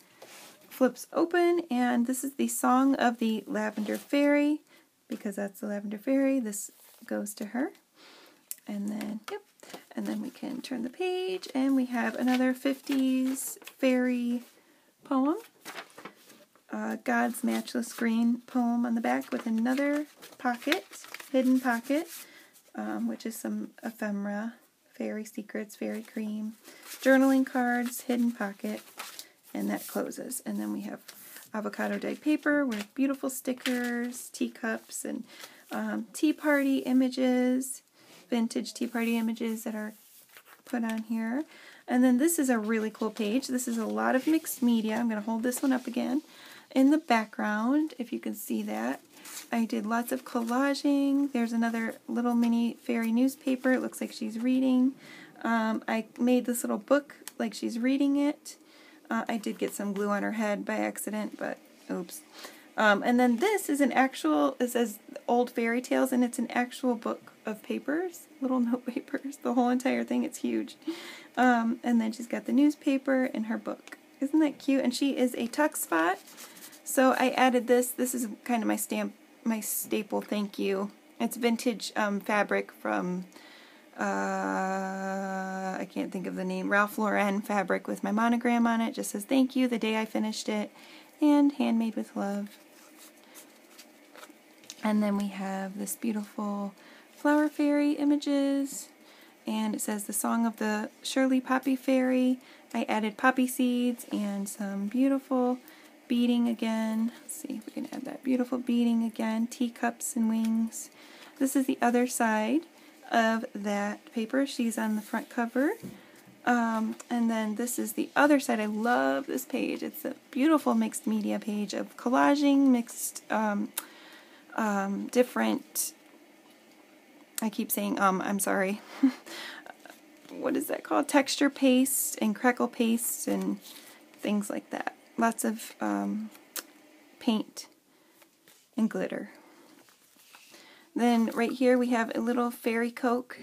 flips open and this is the Song of the Lavender Fairy, because that's the Lavender Fairy. This goes to her. And then, yep. And then we can turn the page and we have another 50s fairy poem. God's Matchless Green poem on the back with another pocket, hidden pocket, which is some ephemera, fairy secrets, fairy cream, journaling cards, hidden pocket, and that closes. And then we have avocado dyed paper with beautiful stickers, teacups, and tea party images, vintage tea party images that are put on here. And then this is a really cool page. This is a lot of mixed media. I'm going to hold this one up again. In the background, if you can see that, I did lots of collaging. There's another little mini fairy newspaper. It looks like she's reading. I made this little book like she's reading it. I did get some glue on her head by accident, but oops. And then this is an actual, it says Old Fairy Tales, and it's an actual book of papers, little note papers, the whole entire thing. It's huge. And then she's got the newspaper in her book. Isn't that cute? And she is a tuck spot. So I added this. This is kind of my staple thank you. It's vintage fabric from, I can't think of the name, Ralph Lauren fabric with my monogram on it. Just says thank you the day I finished it, and handmade with love. And then we have this beautiful flower fairy images, and it says the Song of the Shirley Poppy Fairy. I added poppy seeds and some beautiful beading again. Let's see if we can add that beautiful beading again. Teacups and wings. This is the other side of that paper. She's on the front cover. And then this is the other side. I love this page. It's a beautiful mixed media page of collaging, mixed different, I keep saying I'm sorry. What is that called? Texture paste and crackle paste and things like that. Lots of paint and glitter. Then right here we have a little fairy Coke.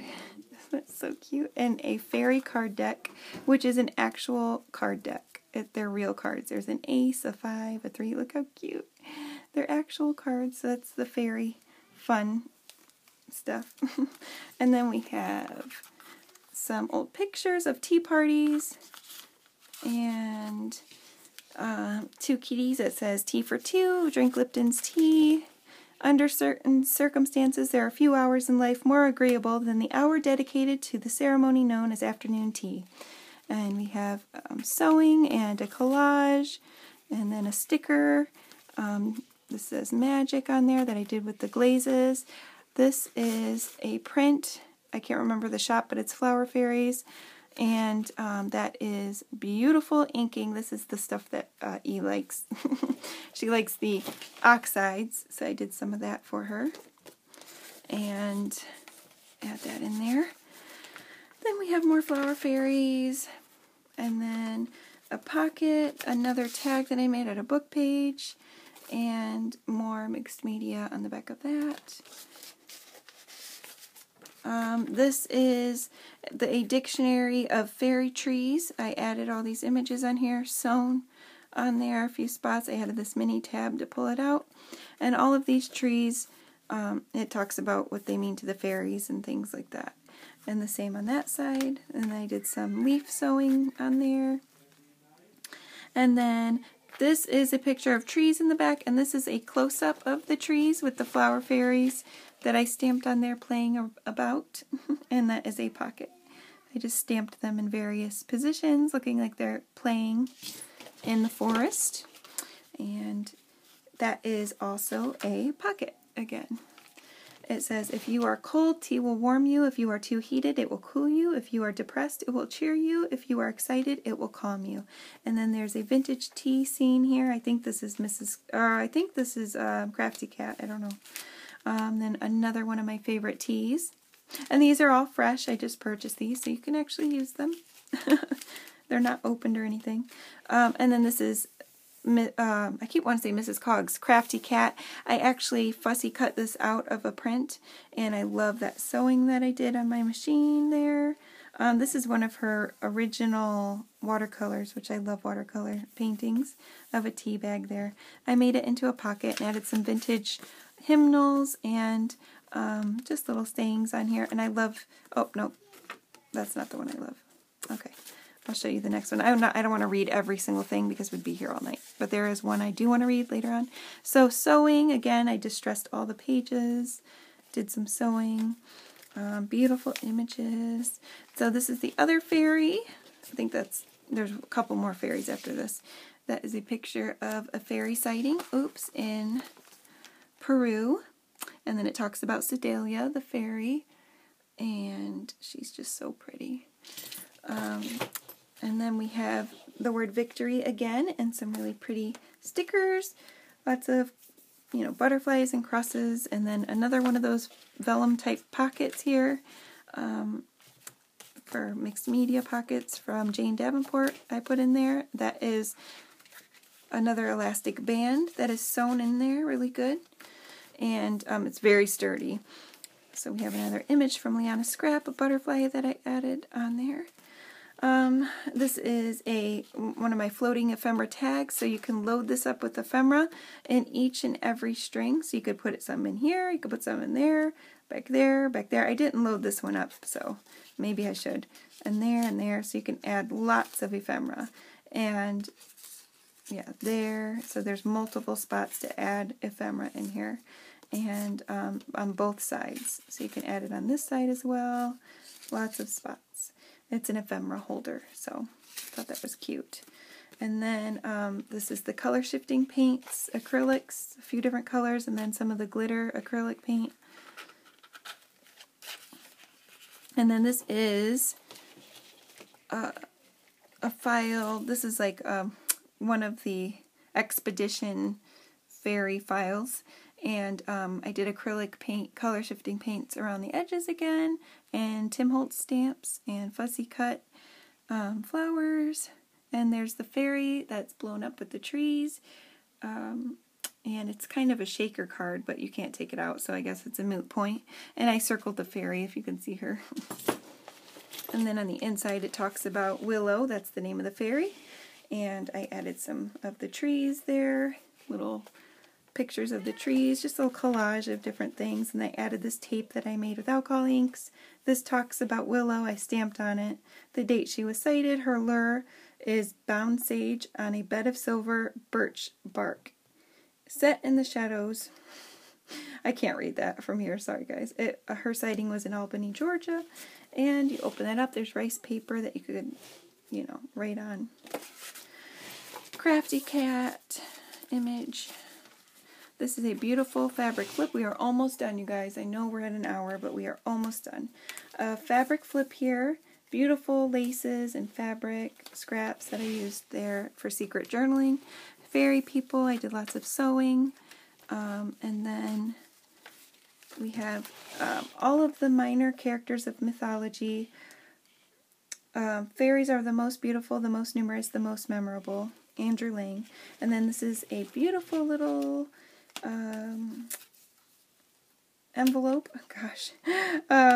That's so cute. And a fairy card deck, which is an actual card deck. They're real cards. There's an ace, a 5, a 3. Look how cute. They're actual cards. So that's the fairy fun stuff. And then we have some old pictures of tea parties and 2 kitties that says tea for 2, drink Lipton's tea. Under certain circumstances, there are few hours in life more agreeable than the hour dedicated to the ceremony known as afternoon tea. And we have sewing and a collage, and then a sticker, This says Magic on there that I did with the glazes. This is a print. I can't remember the shop, but it's Flower Fairies. And that is beautiful inking. This is the stuff that E likes. She likes the oxides, so I did some of that for her. And add that in there. Then we have more Flower Fairies. And then a pocket, another tag that I made at a book page. And more mixed media on the back of that. This is a dictionary of fairy trees. I added all these images on here, sewn on there a few spots. I added this mini tab to pull it out. And all of these trees, it talks about what they mean to the fairies and things like that. And the same on that side. And I did some leaf sewing on there. And then this is a picture of trees in the back, and this is a close-up of the trees with the Flower Fairies that I stamped on there playing about, and that is a pocket. I just stamped them in various positions, looking like they're playing in the forest, and that is also a pocket again. It says, if you are cold, tea will warm you. If you are too heated, it will cool you. If you are depressed, it will cheer you. If you are excited, it will calm you. And then there's a vintage tea scene here. I think this is Crafty Cat. I don't know. Then another one of my favorite teas. And these are all fresh. I just purchased these, so you can actually use them. They're not opened or anything. And then this is I keep wanting to say Mrs. Cogs, Crafty Cat. I actually fussy cut this out of a print, and I love that sewing that I did on my machine there. This is one of her original watercolors, which I love watercolor paintings, of a tea bag there. I made it into a pocket and added some vintage hymnals and just little sayings on here. And I love, oh, no, that's not the one I love. Okay. I'll show you the next one. I don't want to read every single thing because we'd be here all night. But there is one I do want to read later on. So sewing, again, I distressed all the pages. Did some sewing. Beautiful images. So this is the other fairy. I think there's a couple more fairies after this. That is a picture of a fairy sighting, in Peru. And then it talks about Sedalia, the fairy. And she's just so pretty. And then we have the word victory again and some really pretty stickers. Lots of, butterflies and crosses. And then another one of those vellum type pockets here for mixed media pockets from Jane Davenport I put in there. That is another elastic band that is sewn in there really good. And it's very sturdy. So we have another image from LianaScrap, a butterfly that I added on there. This is one of my floating ephemera tags, so you can load this up with ephemera in each and every string. So you could put some in here, you could put some in there, back there, back there. I didn't load this one up, so maybe I should. And there, so you can add lots of ephemera. And yeah, there, so there's multiple spots to add ephemera in here. And on both sides, so you can add it on this side as well. Lots of spots. It's an ephemera holder, so I thought that was cute. And then this is the color shifting paints, acrylics, a few different colors, and then some of the glitter acrylic paint. And then this is a file. This is like one of the expedition fairy files. And I did acrylic paint, color shifting paints around the edges again, and Tim Holtz stamps, and fussy cut flowers. And there's the fairy that's blown up with the trees. And it's kind of a shaker card, but you can't take it out, so I guess it's a moot point. And I circled the fairy, if you can see her. And then on the inside it talks about Willow, that's the name of the fairy. And I added some of the trees there, little pictures of the trees, just a little collage of different things. And I added this tape that I made with alcohol inks. This talks about Willow. I stamped on it the date she was sighted. Her lure is bound sage on a bed of silver birch bark, set in the shadows. I can't read that from here, sorry guys. Her sighting was in Albany, Georgia. And you open that up, there's rice paper that you could, write on. Crafty Cat image. This is a beautiful fabric flip. We are almost done, you guys. I know we're at an hour, but we are almost done. Fabric flip here. Beautiful laces and fabric scraps that I used there for secret journaling. Fairy people, I did lots of sewing. And then we have all of the minor characters of mythology. Fairies are the most beautiful, the most numerous, the most memorable. Andrew Lang. And then this is a beautiful little envelope,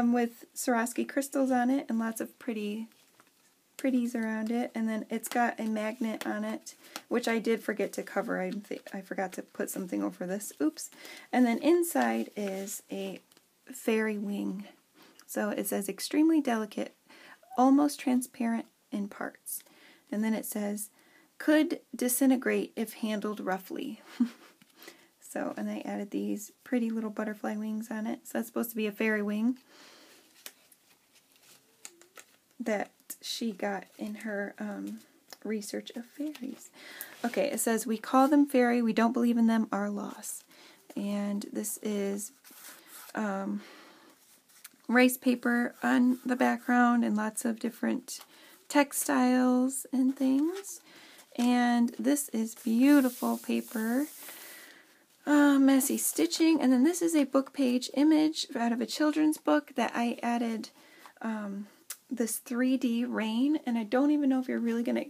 with Swarovski crystals on it and lots of pretties around it. And then it's got a magnet on it, which I did forget to cover. I forgot to put something over this. Oops. And then inside is a fairy wing. So it says extremely delicate, almost transparent in parts. And then it says, could disintegrate if handled roughly. So, and I added these pretty little butterfly wings on it. So that's supposed to be a fairy wing that she got in her research of fairies. Okay, it says, we call them fairy, we don't believe in them, our loss. And this is rice paper on the background and lots of different textiles and things. And this is beautiful paper. Messy stitching. And then this is a book page image out of a children's book that I added this 3D rain. And I don't even know if you're really going to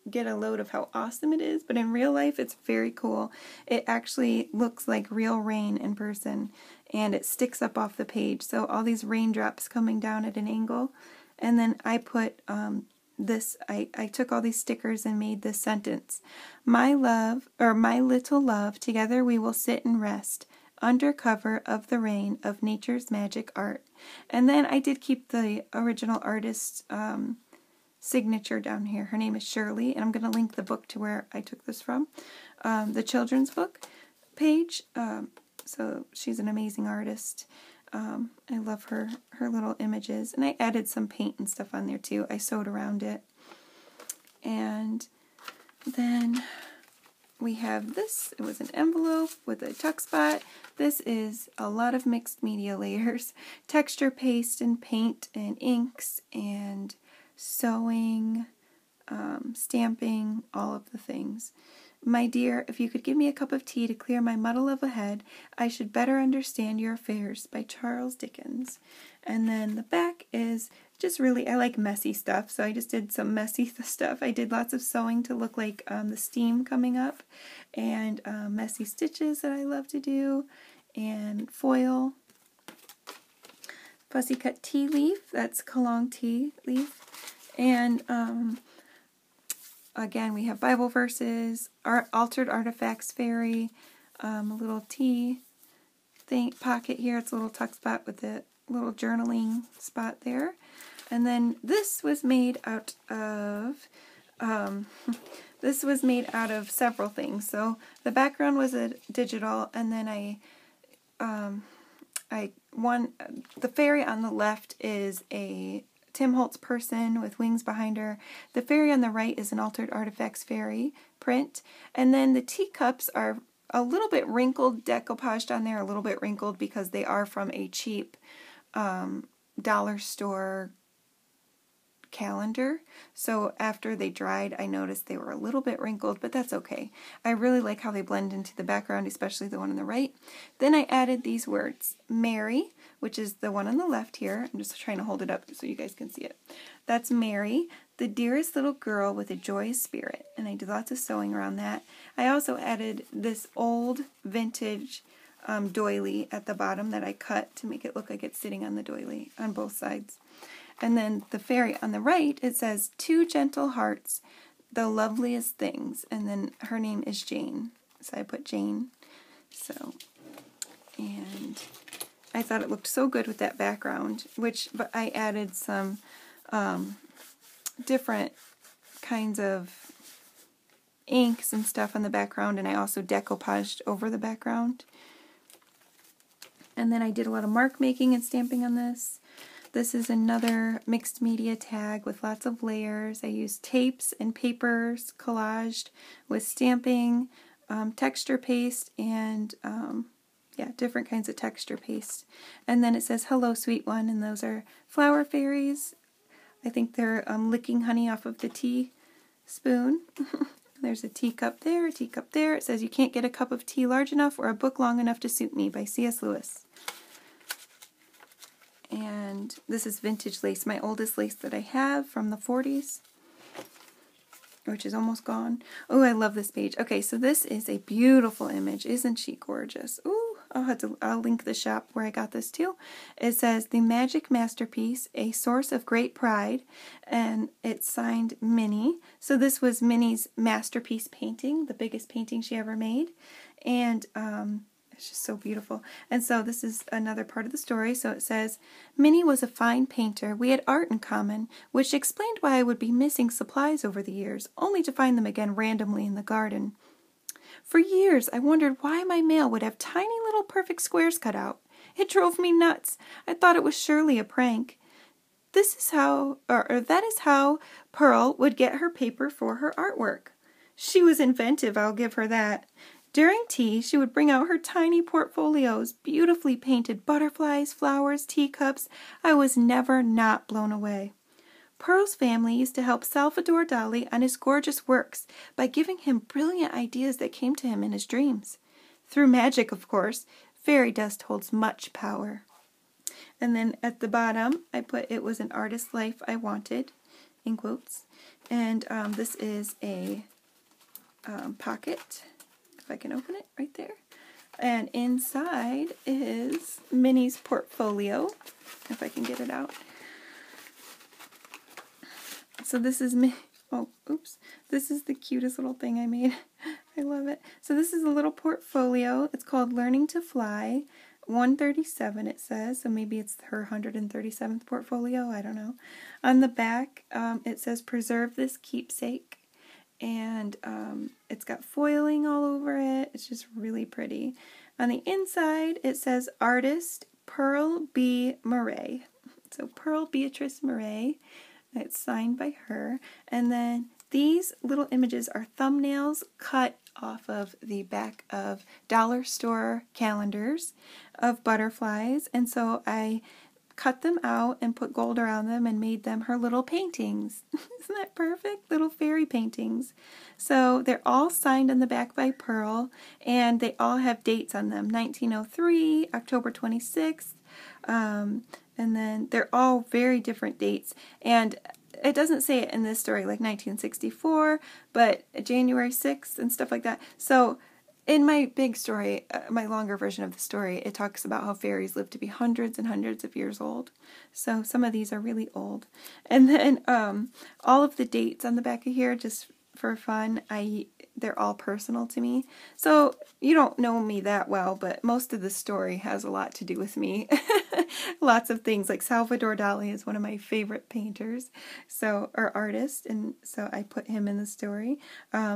get a load of how awesome it is, but in real life it's very cool. It actually looks like real rain in person, and it sticks up off the page. So all these raindrops coming down at an angle. And then I put I took all these stickers and made this sentence. My love, or my little love, together we will sit and rest under cover of the rain of nature's magic art. And then I did keep the original artist's signature down here. Her name is Shirley, and I'm going to link the book to where I took this from. The children's book page. So she's an amazing artist. I love her little images. And I added some paint and stuff on there too. I sewed around it. And then we have this. It was an envelope with a tuck spot. This is a lot of mixed media layers. Texture paste and paint and inks and sewing, stamping, all of the things. My dear, if you could give me a cup of tea to clear my muddle of a head, I should better understand your affairs, by Charles Dickens. And then the back is just really, I like messy stuff, so I just did some messy stuff. I did lots of sewing to look like the steam coming up, and messy stitches that I love to do, and foil. Pussycut tea leaf, that's Kalong tea leaf. And again, we have Bible verses, altered artifacts fairy, a little tea pocket here. It's a little tuck spot with a little journaling spot there. And then this was made out of several things. So the background was a digital, and then the fairy on the left is a Tim Holtz person with wings behind her. The fairy on the right is an Altered Artifacts fairy print. And then the teacups are a little bit wrinkled, decoupaged on there, a little bit wrinkled because they are from a cheap dollar store calendar. So after they dried, I noticed they were a little bit wrinkled, but that's okay. I really like how they blend into the background, especially the one on the right. Then I added these words. Mary, which is the one on the left here. I'm just trying to hold it up so you guys can see it. That's Mary, the dearest little girl with a joyous spirit. And I did lots of sewing around that. I also added this old vintage doily at the bottom that I cut to make it look like it's sitting on the doily on both sides. And then the fairy on the right, it says, 2 gentle hearts, the loveliest things. And then her name is Jane. So I put Jane. So, and I thought it looked so good with that background, but I added some different kinds of inks and stuff on the background, and I also decoupaged over the background. And then I did a lot of mark making and stamping on this. This is another mixed media tag with lots of layers. I used tapes and papers collaged with stamping, texture paste and yeah, different kinds of texture paste. And then it says, "Hello, sweet one," and those are flower fairies. I think they're licking honey off of the teaspoon. There's a teacup there, a teacup there. It says, "You can't get a cup of tea large enough or a book long enough to suit me," by C.S. Lewis. And this is vintage lace, my oldest lace that I have from the 40s, which is almost gone. Oh, I love this page. Okay, so this is a beautiful image. Isn't she gorgeous? Ooh, I'll link the shop where I got this too. It says, "The Magic Masterpiece, a source of great pride," and it's signed Minni. So this was Minnie's masterpiece painting, the biggest painting she ever made, and it's just so beautiful. And so this is another part of the story. So it says, "Minni was a fine painter. We had art in common, which explained why I would be missing supplies over the years, only to find them again randomly in the garden. For years, I wondered why my mail would have tiny little perfect squares cut out. It drove me nuts. I thought it was surely a prank. That is how Pearl would get her paper for her artwork. She was inventive, I'll give her that. During tea, she would bring out her tiny portfolios, beautifully painted butterflies, flowers, teacups. I was never not blown away. Pearl's family used to help Salvador Dali on his gorgeous works by giving him brilliant ideas that came to him in his dreams. Through magic, of course. Fairy dust holds much power." And then at the bottom, I put, "It was an artist's life I wanted," in quotes. And this is a pocket, if I can open it right there. And inside is Minnie's portfolio, if I can get it out. So this is this is the cutest little thing I made. I love it. So this is a little portfolio. It's called Learning to Fly. 137 it says, so maybe it's her 137th portfolio, I don't know. On the back, it says, "Preserve this keepsake." And it's got foiling all over it. It's just really pretty. On the inside, it says, "Artist Pearl B. Murray." So Pearl Beatrice Murray. It's signed by her. And then these little images are thumbnails cut off of the back of dollar store calendars of butterflies. And so I cut them out and put gold around them and made them her little paintings. Isn't that perfect? Little fairy paintings. So they're all signed on the back by Pearl, and they all have dates on them. 1903, October 26th, and then they're all very different dates. And it doesn't say it in this story, like 1964, but January 6th and stuff like that. So in my big story, my longer version of the story, it talks about how fairies live to be hundreds and hundreds of years old. So some of these are really old. And then all of the dates on the back of here, just for fun, they're all personal to me. So you don't know me that well, but most of the story has a lot to do with me. Lots of things, like Salvador Dali is one of my favorite painters, or artists, and so I put him in the story.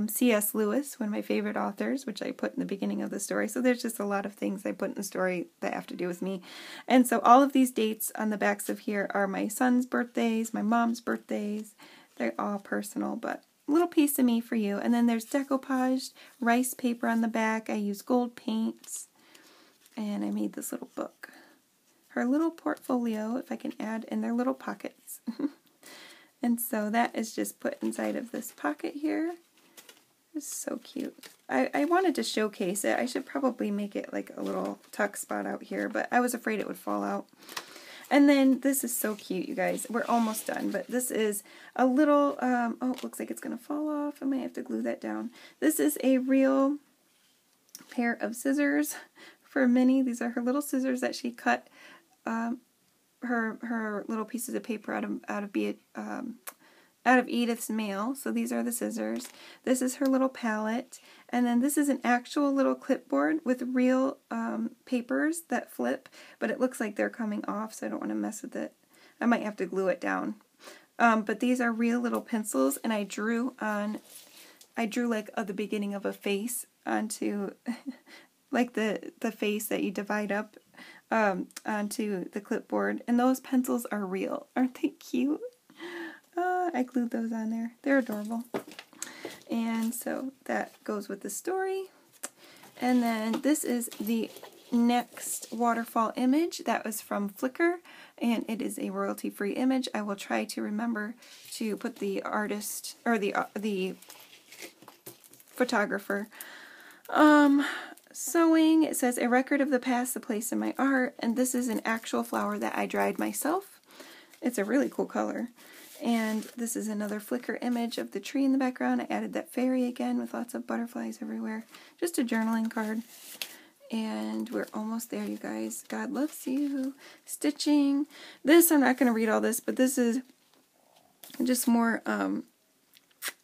C.S. Lewis, one of my favorite authors, which I put in the beginning of the story. So there's just a lot of things I put in the story that have to do with me. And so all of these dates on the backs of here are my son's birthdays, my mom's birthdays. They're all personal, but a little piece of me for you. And then there's decoupaged rice paper on the back. I use gold paints, and I made this little book. Her little portfolio, if I can add, in their little pockets. And so that is just put inside of this pocket here. It's so cute. I wanted to showcase it. I should probably make it like a little tuck spot out here, but I was afraid it would fall out. And then this is so cute, you guys. We're almost done, but this is a little, oh, it looks like it's going to fall off. I might have to glue that down. This is a real pair of scissors for Minnie. These are her little scissors that she cut her little pieces of paper out of Edith's mail. So these are the scissors. This is her little palette. And then this is an actual little clipboard with real papers that flip, but it looks like they're coming off, so I don't want to mess with it. I might have to glue it down. But these are real little pencils, and I drew like the beginning of a face onto like the face that you divide up onto the clipboard. And those pencils are real. Aren't they cute? I glued those on there. They're adorable. And so that goes with the story. And then this is the next waterfall image that was from Flickr, and it is a royalty-free image. I will try to remember to put the artist, or the photographer. Sewing, it says, a record of the past, the place in my art, and this is an actual flower that I dried myself. It's a really cool color. And this is another Flickr image of the tree in the background. I added that fairy again with lots of butterflies everywhere. Just a journaling card. And we're almost there, you guys. God loves you. Stitching. This, I'm not going to read all this, but this is just more,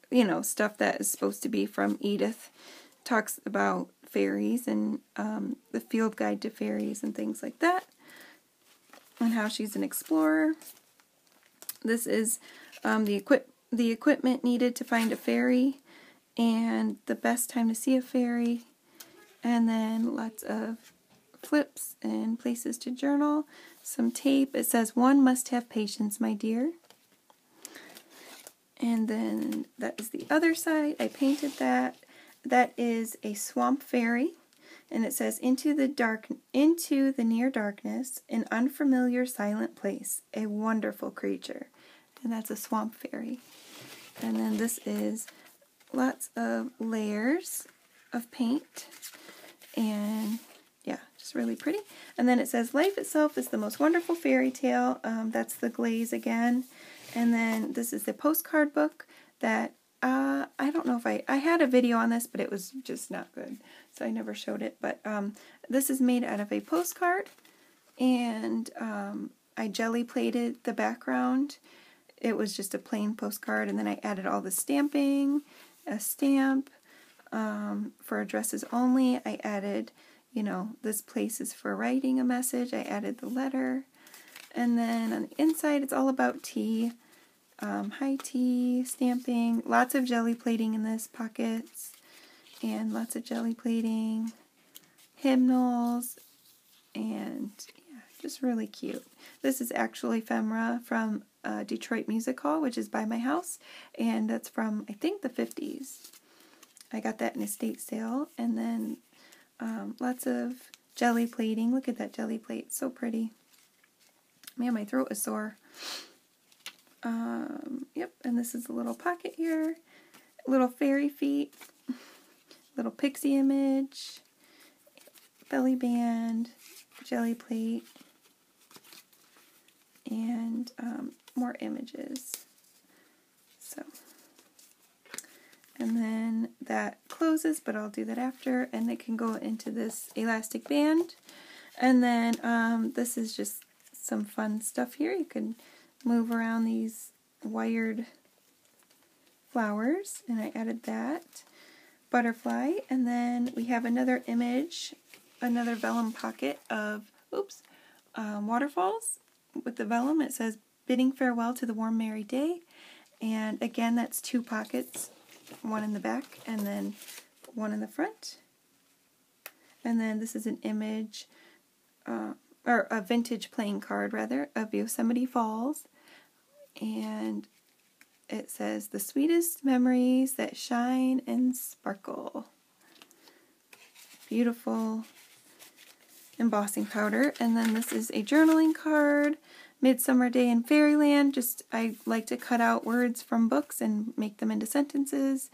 you know, stuff that is supposed to be from Edith. Talks about fairies and the field guide to fairies and things like that. And how she's an explorer. This is the equipment needed to find a fairy and the best time to see a fairy. And then lots of flips and places to journal. Some tape. It says, one must have patience, my dear. And then that is the other side. I painted that. That is a swamp fairy. And it says, into the near darkness, an unfamiliar silent place, a wonderful creature. And that's a swamp fairy. And then this is lots of layers of paint. And yeah, just really pretty. And then it says, life itself is the most wonderful fairy tale. That's the glaze again. And then this is the postcard book that, I don't know if I had a video on this, but it was just not good. So I never showed it. But this is made out of a postcard. And I jelly plated the background. It was just a plain postcard. And then I added all the stamping, a stamp. For addresses only, I added, you know, this place is for writing a message. I added the letter. And then on the inside, it's all about tea. High tea, stamping, lots of jelly plating in this, pockets, and lots of jelly plating, hymnals, and yeah, just really cute. This is actually ephemera from Detroit Music Hall, which is by my house, and that's from, I think, the 50s. I got that in a estate sale. And then lots of jelly plating. Look at that jelly plate, so pretty. Man, my throat is sore. Yep, and this is a little pocket here, little fairy feet, little pixie image, belly band, jelly plate, and more images. So, and then that closes, but I'll do that after, and it can go into this elastic band. And then this is just some fun stuff here. You can move around these wired flowers, and I added that. Butterfly, and then we have another image, another vellum pocket of, waterfalls with the vellum. It says, bidding farewell to the warm merry day, and again that's two pockets, one in the back and then one in the front. And then this is an image, or a vintage playing card rather, of Yosemite Falls. And it says, the sweetest memories that shine and sparkle. Beautiful embossing powder. And then this is a journaling card, Midsummer Day in Fairyland. Just, I like to cut out words from books and make them into sentences.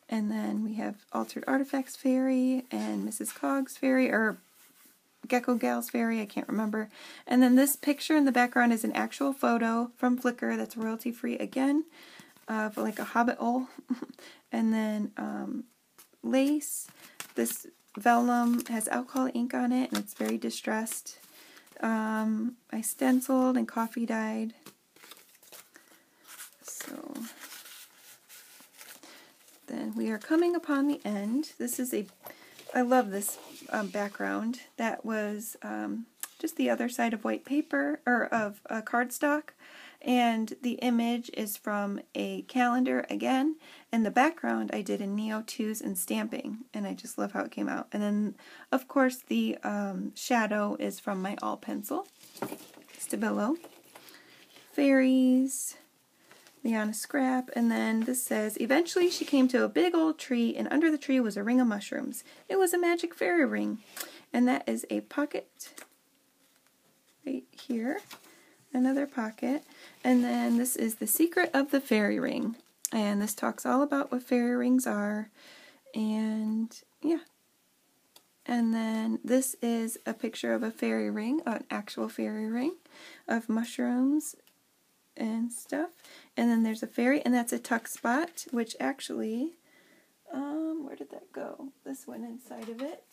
And then we have Altered Artifacts Fairy and Mrs. Cogs Fairy, or Gecko Gals Fairy, I can't remember. And then this picture in the background is an actual photo from Flickr that's royalty free again, of like a hobbit hole. And then lace. This vellum has alcohol ink on it and it's very distressed. I stenciled and coffee dyed. So then we are coming upon the end. This is I love this background. That was just the other side of white paper, or of cardstock, and the image is from a calendar again, and the background I did in Neo 2s and stamping, and I just love how it came out. And then, of course, the shadow is from my all pencil, Stabilo. Fairies, LianaScrap. And then this says, eventually she came to a big old tree, and under the tree was a ring of mushrooms. It was a magic fairy ring. And that is a pocket right here. Another pocket. And then this is the secret of the fairy ring. And this talks all about what fairy rings are. And yeah. And then this is a picture of a fairy ring, an actual fairy ring of mushrooms and stuff. And then there's a fairy, and that's a tuck spot, which actually, where did that go? This went inside of it.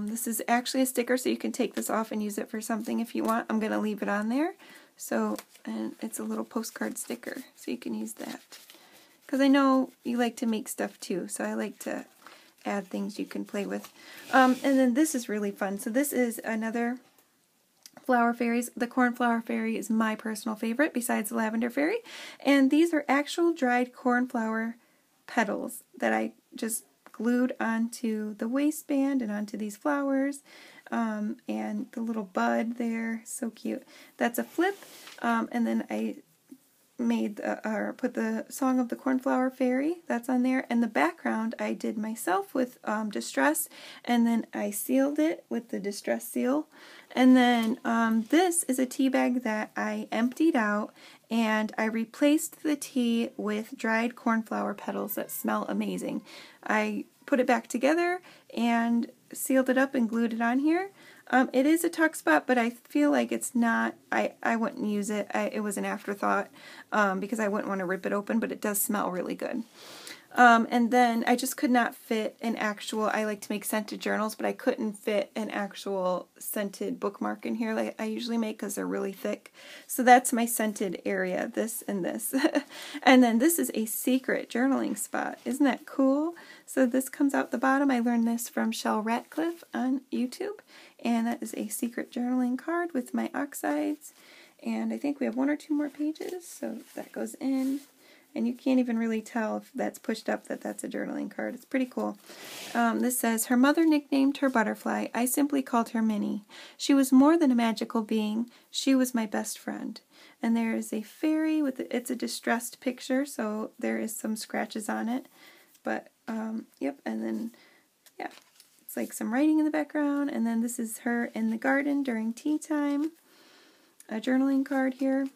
This is actually a sticker, so you can take this off and use it for something if you want. I'm going to leave it on there. So, and it's a little postcard sticker, so you can use that. Because I know you like to make stuff too, so I like to add things you can play with. And then this is really fun. So this is another flower fairies. The cornflower fairy is my personal favorite besides the lavender fairy. And these are actual dried cornflower petals that I just glued onto the waistband and onto these flowers. And the little bud there, so cute. That's a flip. And then I made or put the Song of the Cornflower Fairy, that's on there, and the background I did myself with distress, and then I sealed it with the distress seal. And then this is a tea bag that I emptied out, and I replaced the tea with dried cornflower petals that smell amazing. I put it back together and sealed it up and glued it on here. It is a tuck spot, but I feel like it's not, I wouldn't use it. It was an afterthought because I wouldn't want to rip it open, but it does smell really good. And then I just could not fit an actual, I like to make scented journals, but I couldn't fit an actual scented bookmark in here like I usually make because they're really thick. So that's my scented area, this and this. And then this is a secret journaling spot. Isn't that cool? So this comes out the bottom. I learned this from Shell Ratcliffe on YouTube. And that is a secret journaling card with my oxides. And I think we have 1 or 2 more pages, so that goes in. And you can't even really tell if that's pushed up that that's a journaling card. It's pretty cool. This says, her mother nicknamed her Butterfly. I simply called her Minnie. She was more than a magical being. She was my best friend. And there is a fairy with it's a distressed picture, so there is some scratches on it. But, yep, and then, yeah. It's like some writing in the background, and then this is her in the garden during tea time. A journaling card here.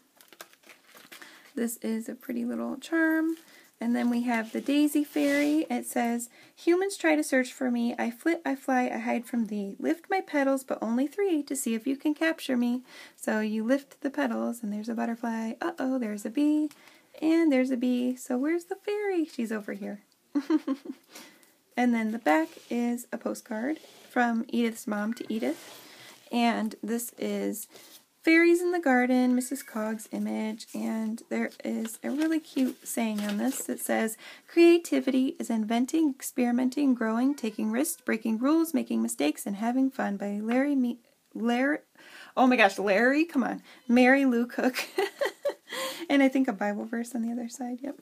This is a pretty little charm. And then we have the Daisy Fairy. It says, humans try to search for me. I flit, I fly, I hide from thee. Lift my petals, but only 3, to see if you can capture me. So you lift the petals, and there's a butterfly. Uh-oh, there's a bee. And there's a bee. So where's the fairy? She's over here. And then the back is a postcard from Edith's mom to Edith. And this is Fairies in the Garden, Mrs. Cogs image. And there is a really cute saying on this that says, creativity is inventing, experimenting, growing, taking risks, breaking rules, making mistakes, and having fun, by Larry, come on, Mary Lou Cook. And I think a Bible verse on the other side, yep.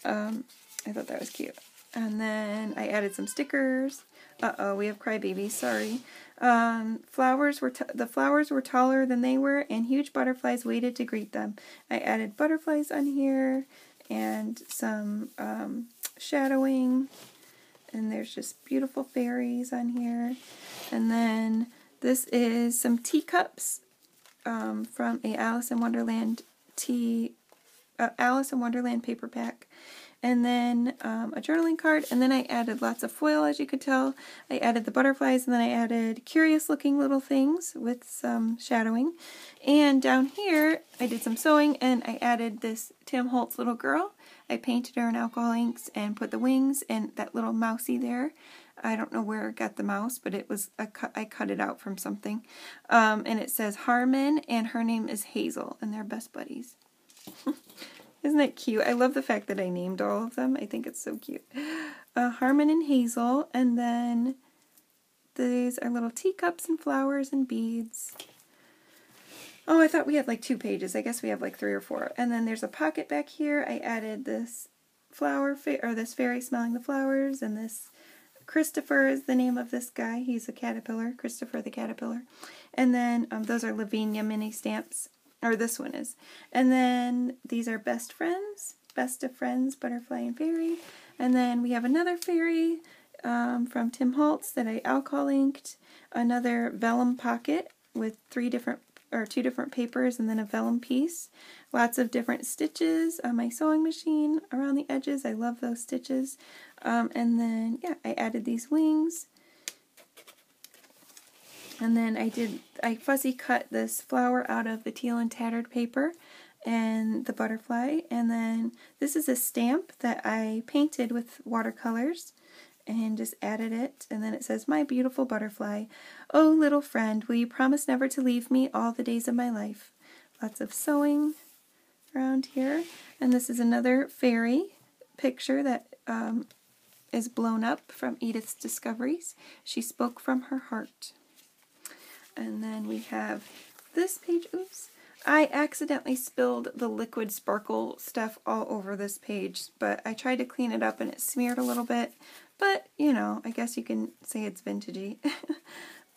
I thought that was cute. And then I added some stickers. Uh-oh, we have crybabies, sorry. The flowers were taller than they were, and huge butterflies waited to greet them. I added butterflies on here, and some shadowing. And there's just beautiful fairies on here. And then this is some teacups from a Alice in Wonderland paper pack. And then a journaling card, and then I added lots of foil, as you could tell. I added the butterflies, and then I added curious-looking little things with some shadowing. And down here, I did some sewing, and I added this Tim Holtz little girl. I painted her in alcohol inks and put the wings and that little mousey there. I don't know where I got the mouse, but it was I cut it out from something. And it says Harmon, and her name is Hazel, and they're best buddies. Isn't that cute? I love the fact that I named all of them. I think it's so cute. Harmon and Hazel, and then these are little teacups and flowers and beads. Oh, I thought we had like 2 pages. I guess we have like 3 or 4. And then there's a pocket back here. I added this this fairy smelling the flowers, and this Christopher is the name of this guy. He's a caterpillar, Christopher the caterpillar. And then those are Lavinia mini stamps. or this one is. And then these are best friends, best of friends, butterfly and fairy. And then we have another fairy from Tim Holtz that I alcohol inked, another vellum pocket with two different papers and then a vellum piece. Lots of different stitches on my sewing machine around the edges. I love those stitches. And then, yeah, I added these wings. And then I fussy cut this flower out of the teal and tattered paper and the butterfly. And then this is a stamp that I painted with watercolors and just added it. And then it says, "My beautiful butterfly, oh little friend, will you promise never to leave me all the days of my life?" Lots of sewing around here. And this is another fairy picture that is blown up from Edith's Discoveries. She spoke from her heart. And then we have this page. Oops. I accidentally spilled the liquid sparkle stuff all over this page, but I tried to clean it up and it smeared a little bit. But, you know, I guess you can say it's vintagey.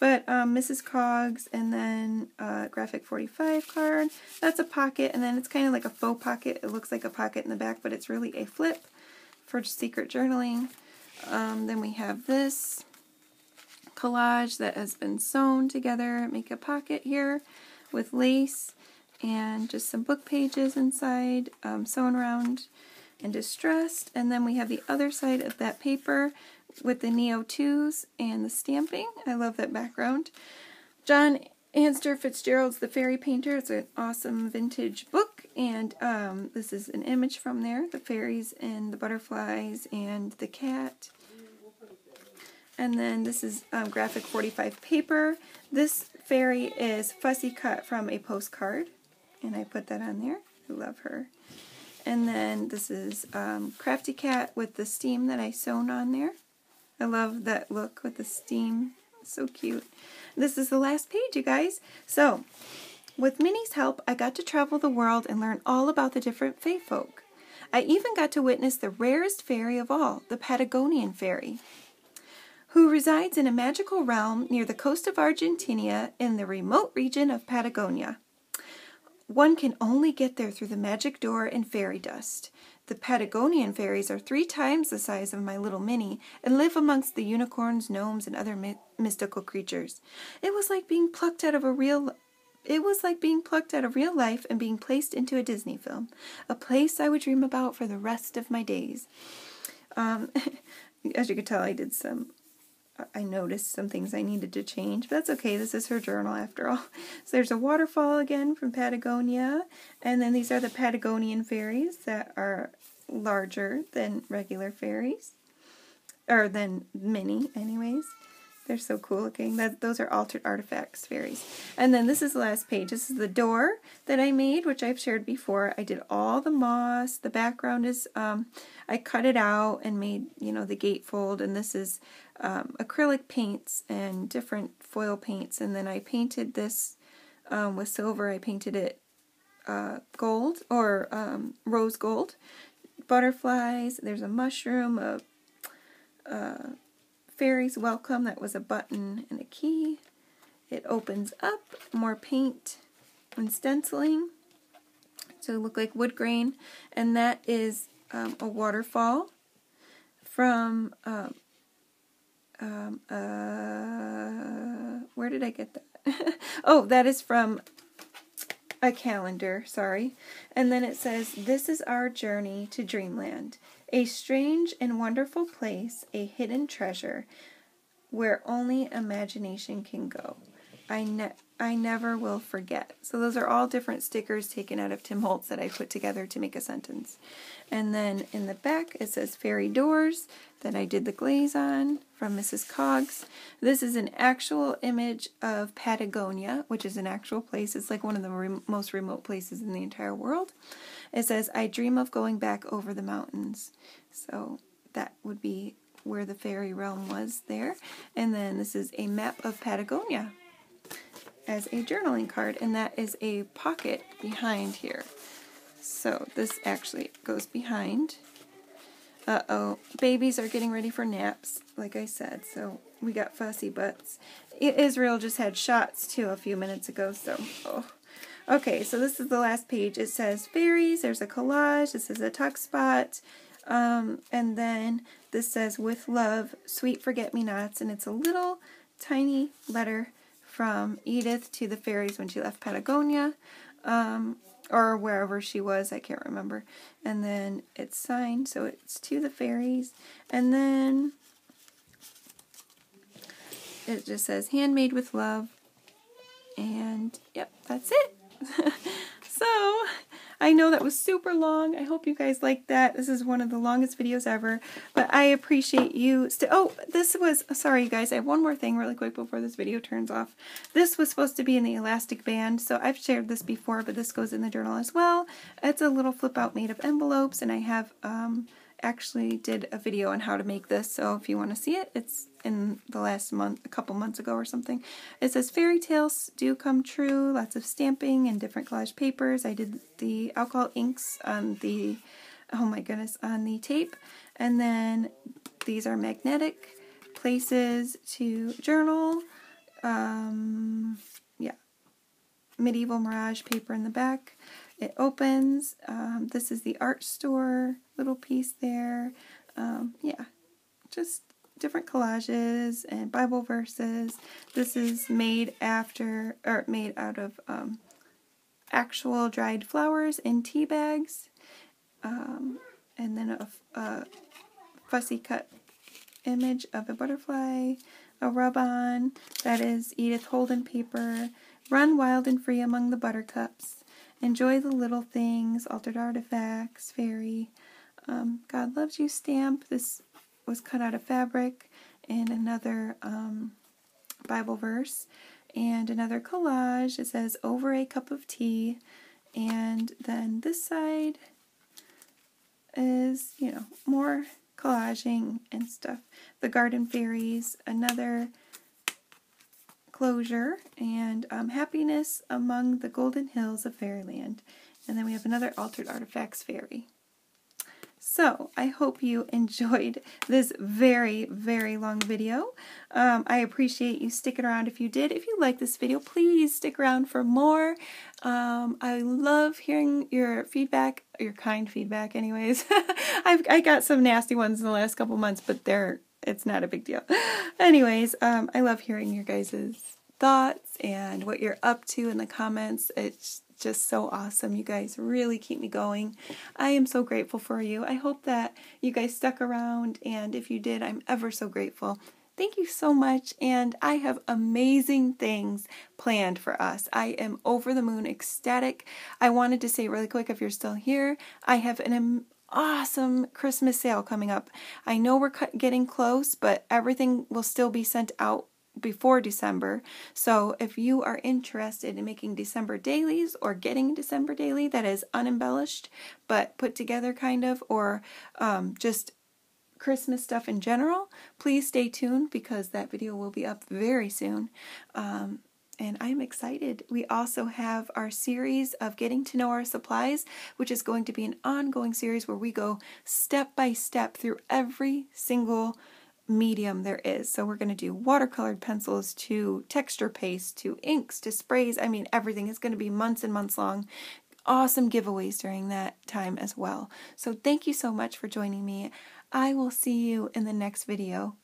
But Mrs. Cogs, and then Graphic 45 card. That's a pocket, and then it's kind of like a faux pocket. It looks like a pocket in the back, but it's really a flip for secret journaling. Then we have this collage that has been sewn together. Make a pocket here with lace and just some book pages inside, sewn around and distressed. And then we have the other side of that paper with the Neo 2s and the stamping. I love that background. John Anster Fitzgerald's The Fairy Painter. It's an awesome vintage book, and this is an image from there, the fairies and the butterflies and the cat. And then this is Graphic 45 paper. This fairy is fussy cut from a postcard, and I put that on there. I love her. And then this is Crafty Cat with the steam that I sewn on there. I love that look with the steam. So cute. This is the last page, you guys. So, with Minnie's help, I got to travel the world and learn all about the different fae folk. I even got to witness the rarest fairy of all, the Patagonian fairy, who resides in a magical realm near the coast of Argentina in the remote region of Patagonia. One can only get there through the magic door and fairy dust. The Patagonian fairies are 3 times the size of my little Minnie and live amongst the unicorns, gnomes, and other mystical creatures. It was like being plucked out of real life and being placed into a Disney film, a place I would dream about for the rest of my days. As you can tell, I noticed some things I needed to change, but that's okay. This is her journal after all. So there's a waterfall again from Patagonia, and then these are the Patagonian fairies that are larger than regular fairies, or than Minnie anyways. They're so cool looking. Those are Altered Artifacts fairies. And then this is the last page. This is the door that I made, which I've shared before. I did all the moss. The background is, I cut it out and made, the gatefold. And this is acrylic paints and different foil paints. And then I painted this with silver. I painted it gold, or rose gold. Butterflies. There's a mushroom, Fairies Welcome, that was a button and a key. It opens up, more paint and stenciling to look like wood grain, and that is a waterfall from, where did I get that? Oh, that is from a calendar, sorry. And then it says, "This is our journey to Dreamland. A strange and wonderful place, a hidden treasure, where only imagination can go. I never will forget." So those are all different stickers taken out of Tim Holtz that I put together to make a sentence. And then in the back it says Fairy Doors that I did the glaze on from Mrs. Cogs. This is an actual image of Patagonia, which is an actual place. It's like one of the most remote places in the entire world. It says, "I dream of going back over the mountains." So that would be where the fairy realm was there. And then this is a map of Patagonia as a journaling card, and that is a pocket behind here. So this actually goes behind. Uh-oh, babies are getting ready for naps, like I said, so we got fussy butts. Israel just had shots, too, a few minutes ago, so, Okay, so this is the last page. It says fairies, there's a collage, this is a tuck spot, and then this says with love, sweet forget-me-nots, and it's a little tiny letter from Edith to the fairies when she left Patagonia, or wherever she was, I can't remember. And then it's signed, so it's to the fairies, and then it just says handmade with love, and yep, that's it. So, I know that was super long. I hope you guys liked that. This is one of the longest videos ever, but I appreciate you. Oh, this was, sorry you guys, I have one more thing really quick before this video turns off. This was supposed to be in the elastic band, so I've shared this before, but this goes in the journal as well. It's a little flip out made of envelopes, and I have actually did a video on how to make this, so if you want to see it, it's in the last month, a couple months ago or something. It says fairy tales do come true, lots of stamping and different collage papers. I did the alcohol inks on the, oh my goodness, on the tape, and then these are magnetic places to journal. Yeah, medieval mirage paper in the back. It opens. This is the art store little piece there. Yeah, just different collages and Bible verses. This is made after, or made out of actual dried flowers in tea bags. And then a fussy cut image of a butterfly, a rub-on. That is Edith Holden paper. Run wild and free among the buttercups. Enjoy the little things, altered artifacts, fairy. God loves you stamp. This was cut out of fabric. And another Bible verse. And another collage. It says over a cup of tea. And then this side is, you know, more collaging and stuff. The garden fairies. Another closure, and happiness among the golden hills of fairyland. And then we have another altered artifacts fairy. So I hope you enjoyed this very, very long video. I appreciate you sticking around if you did. If you like this video, please stick around for more. I love hearing your feedback, your kind feedback anyways. I got some nasty ones in the last couple months, but it's not a big deal. Anyways, I love hearing your guys' thoughts and what you're up to in the comments. It's just so awesome. You guys really keep me going. I am so grateful for you. I hope that you guys stuck around, and if you did, I'm ever so grateful. Thank you so much, and I have amazing things planned for us. I am over the moon ecstatic. I wanted to say really quick, if you're still here, I have an awesome Christmas sale coming up. I know we're getting close, but everything will still be sent out before December. So if you are interested in making December dailies or getting December daily that is unembellished but put together kind of, or just Christmas stuff in general, please stay tuned because that video will be up very soon. And I'm excited. We also have our series of Getting to Know Our Supplies, which is going to be an ongoing series where we go step by step through every single medium there is. So we're going to do watercolored pencils to texture paste to inks to sprays. I mean, everything is going to be months and months long. Awesome giveaways during that time as well. So thank you so much for joining me. I will see you in the next video.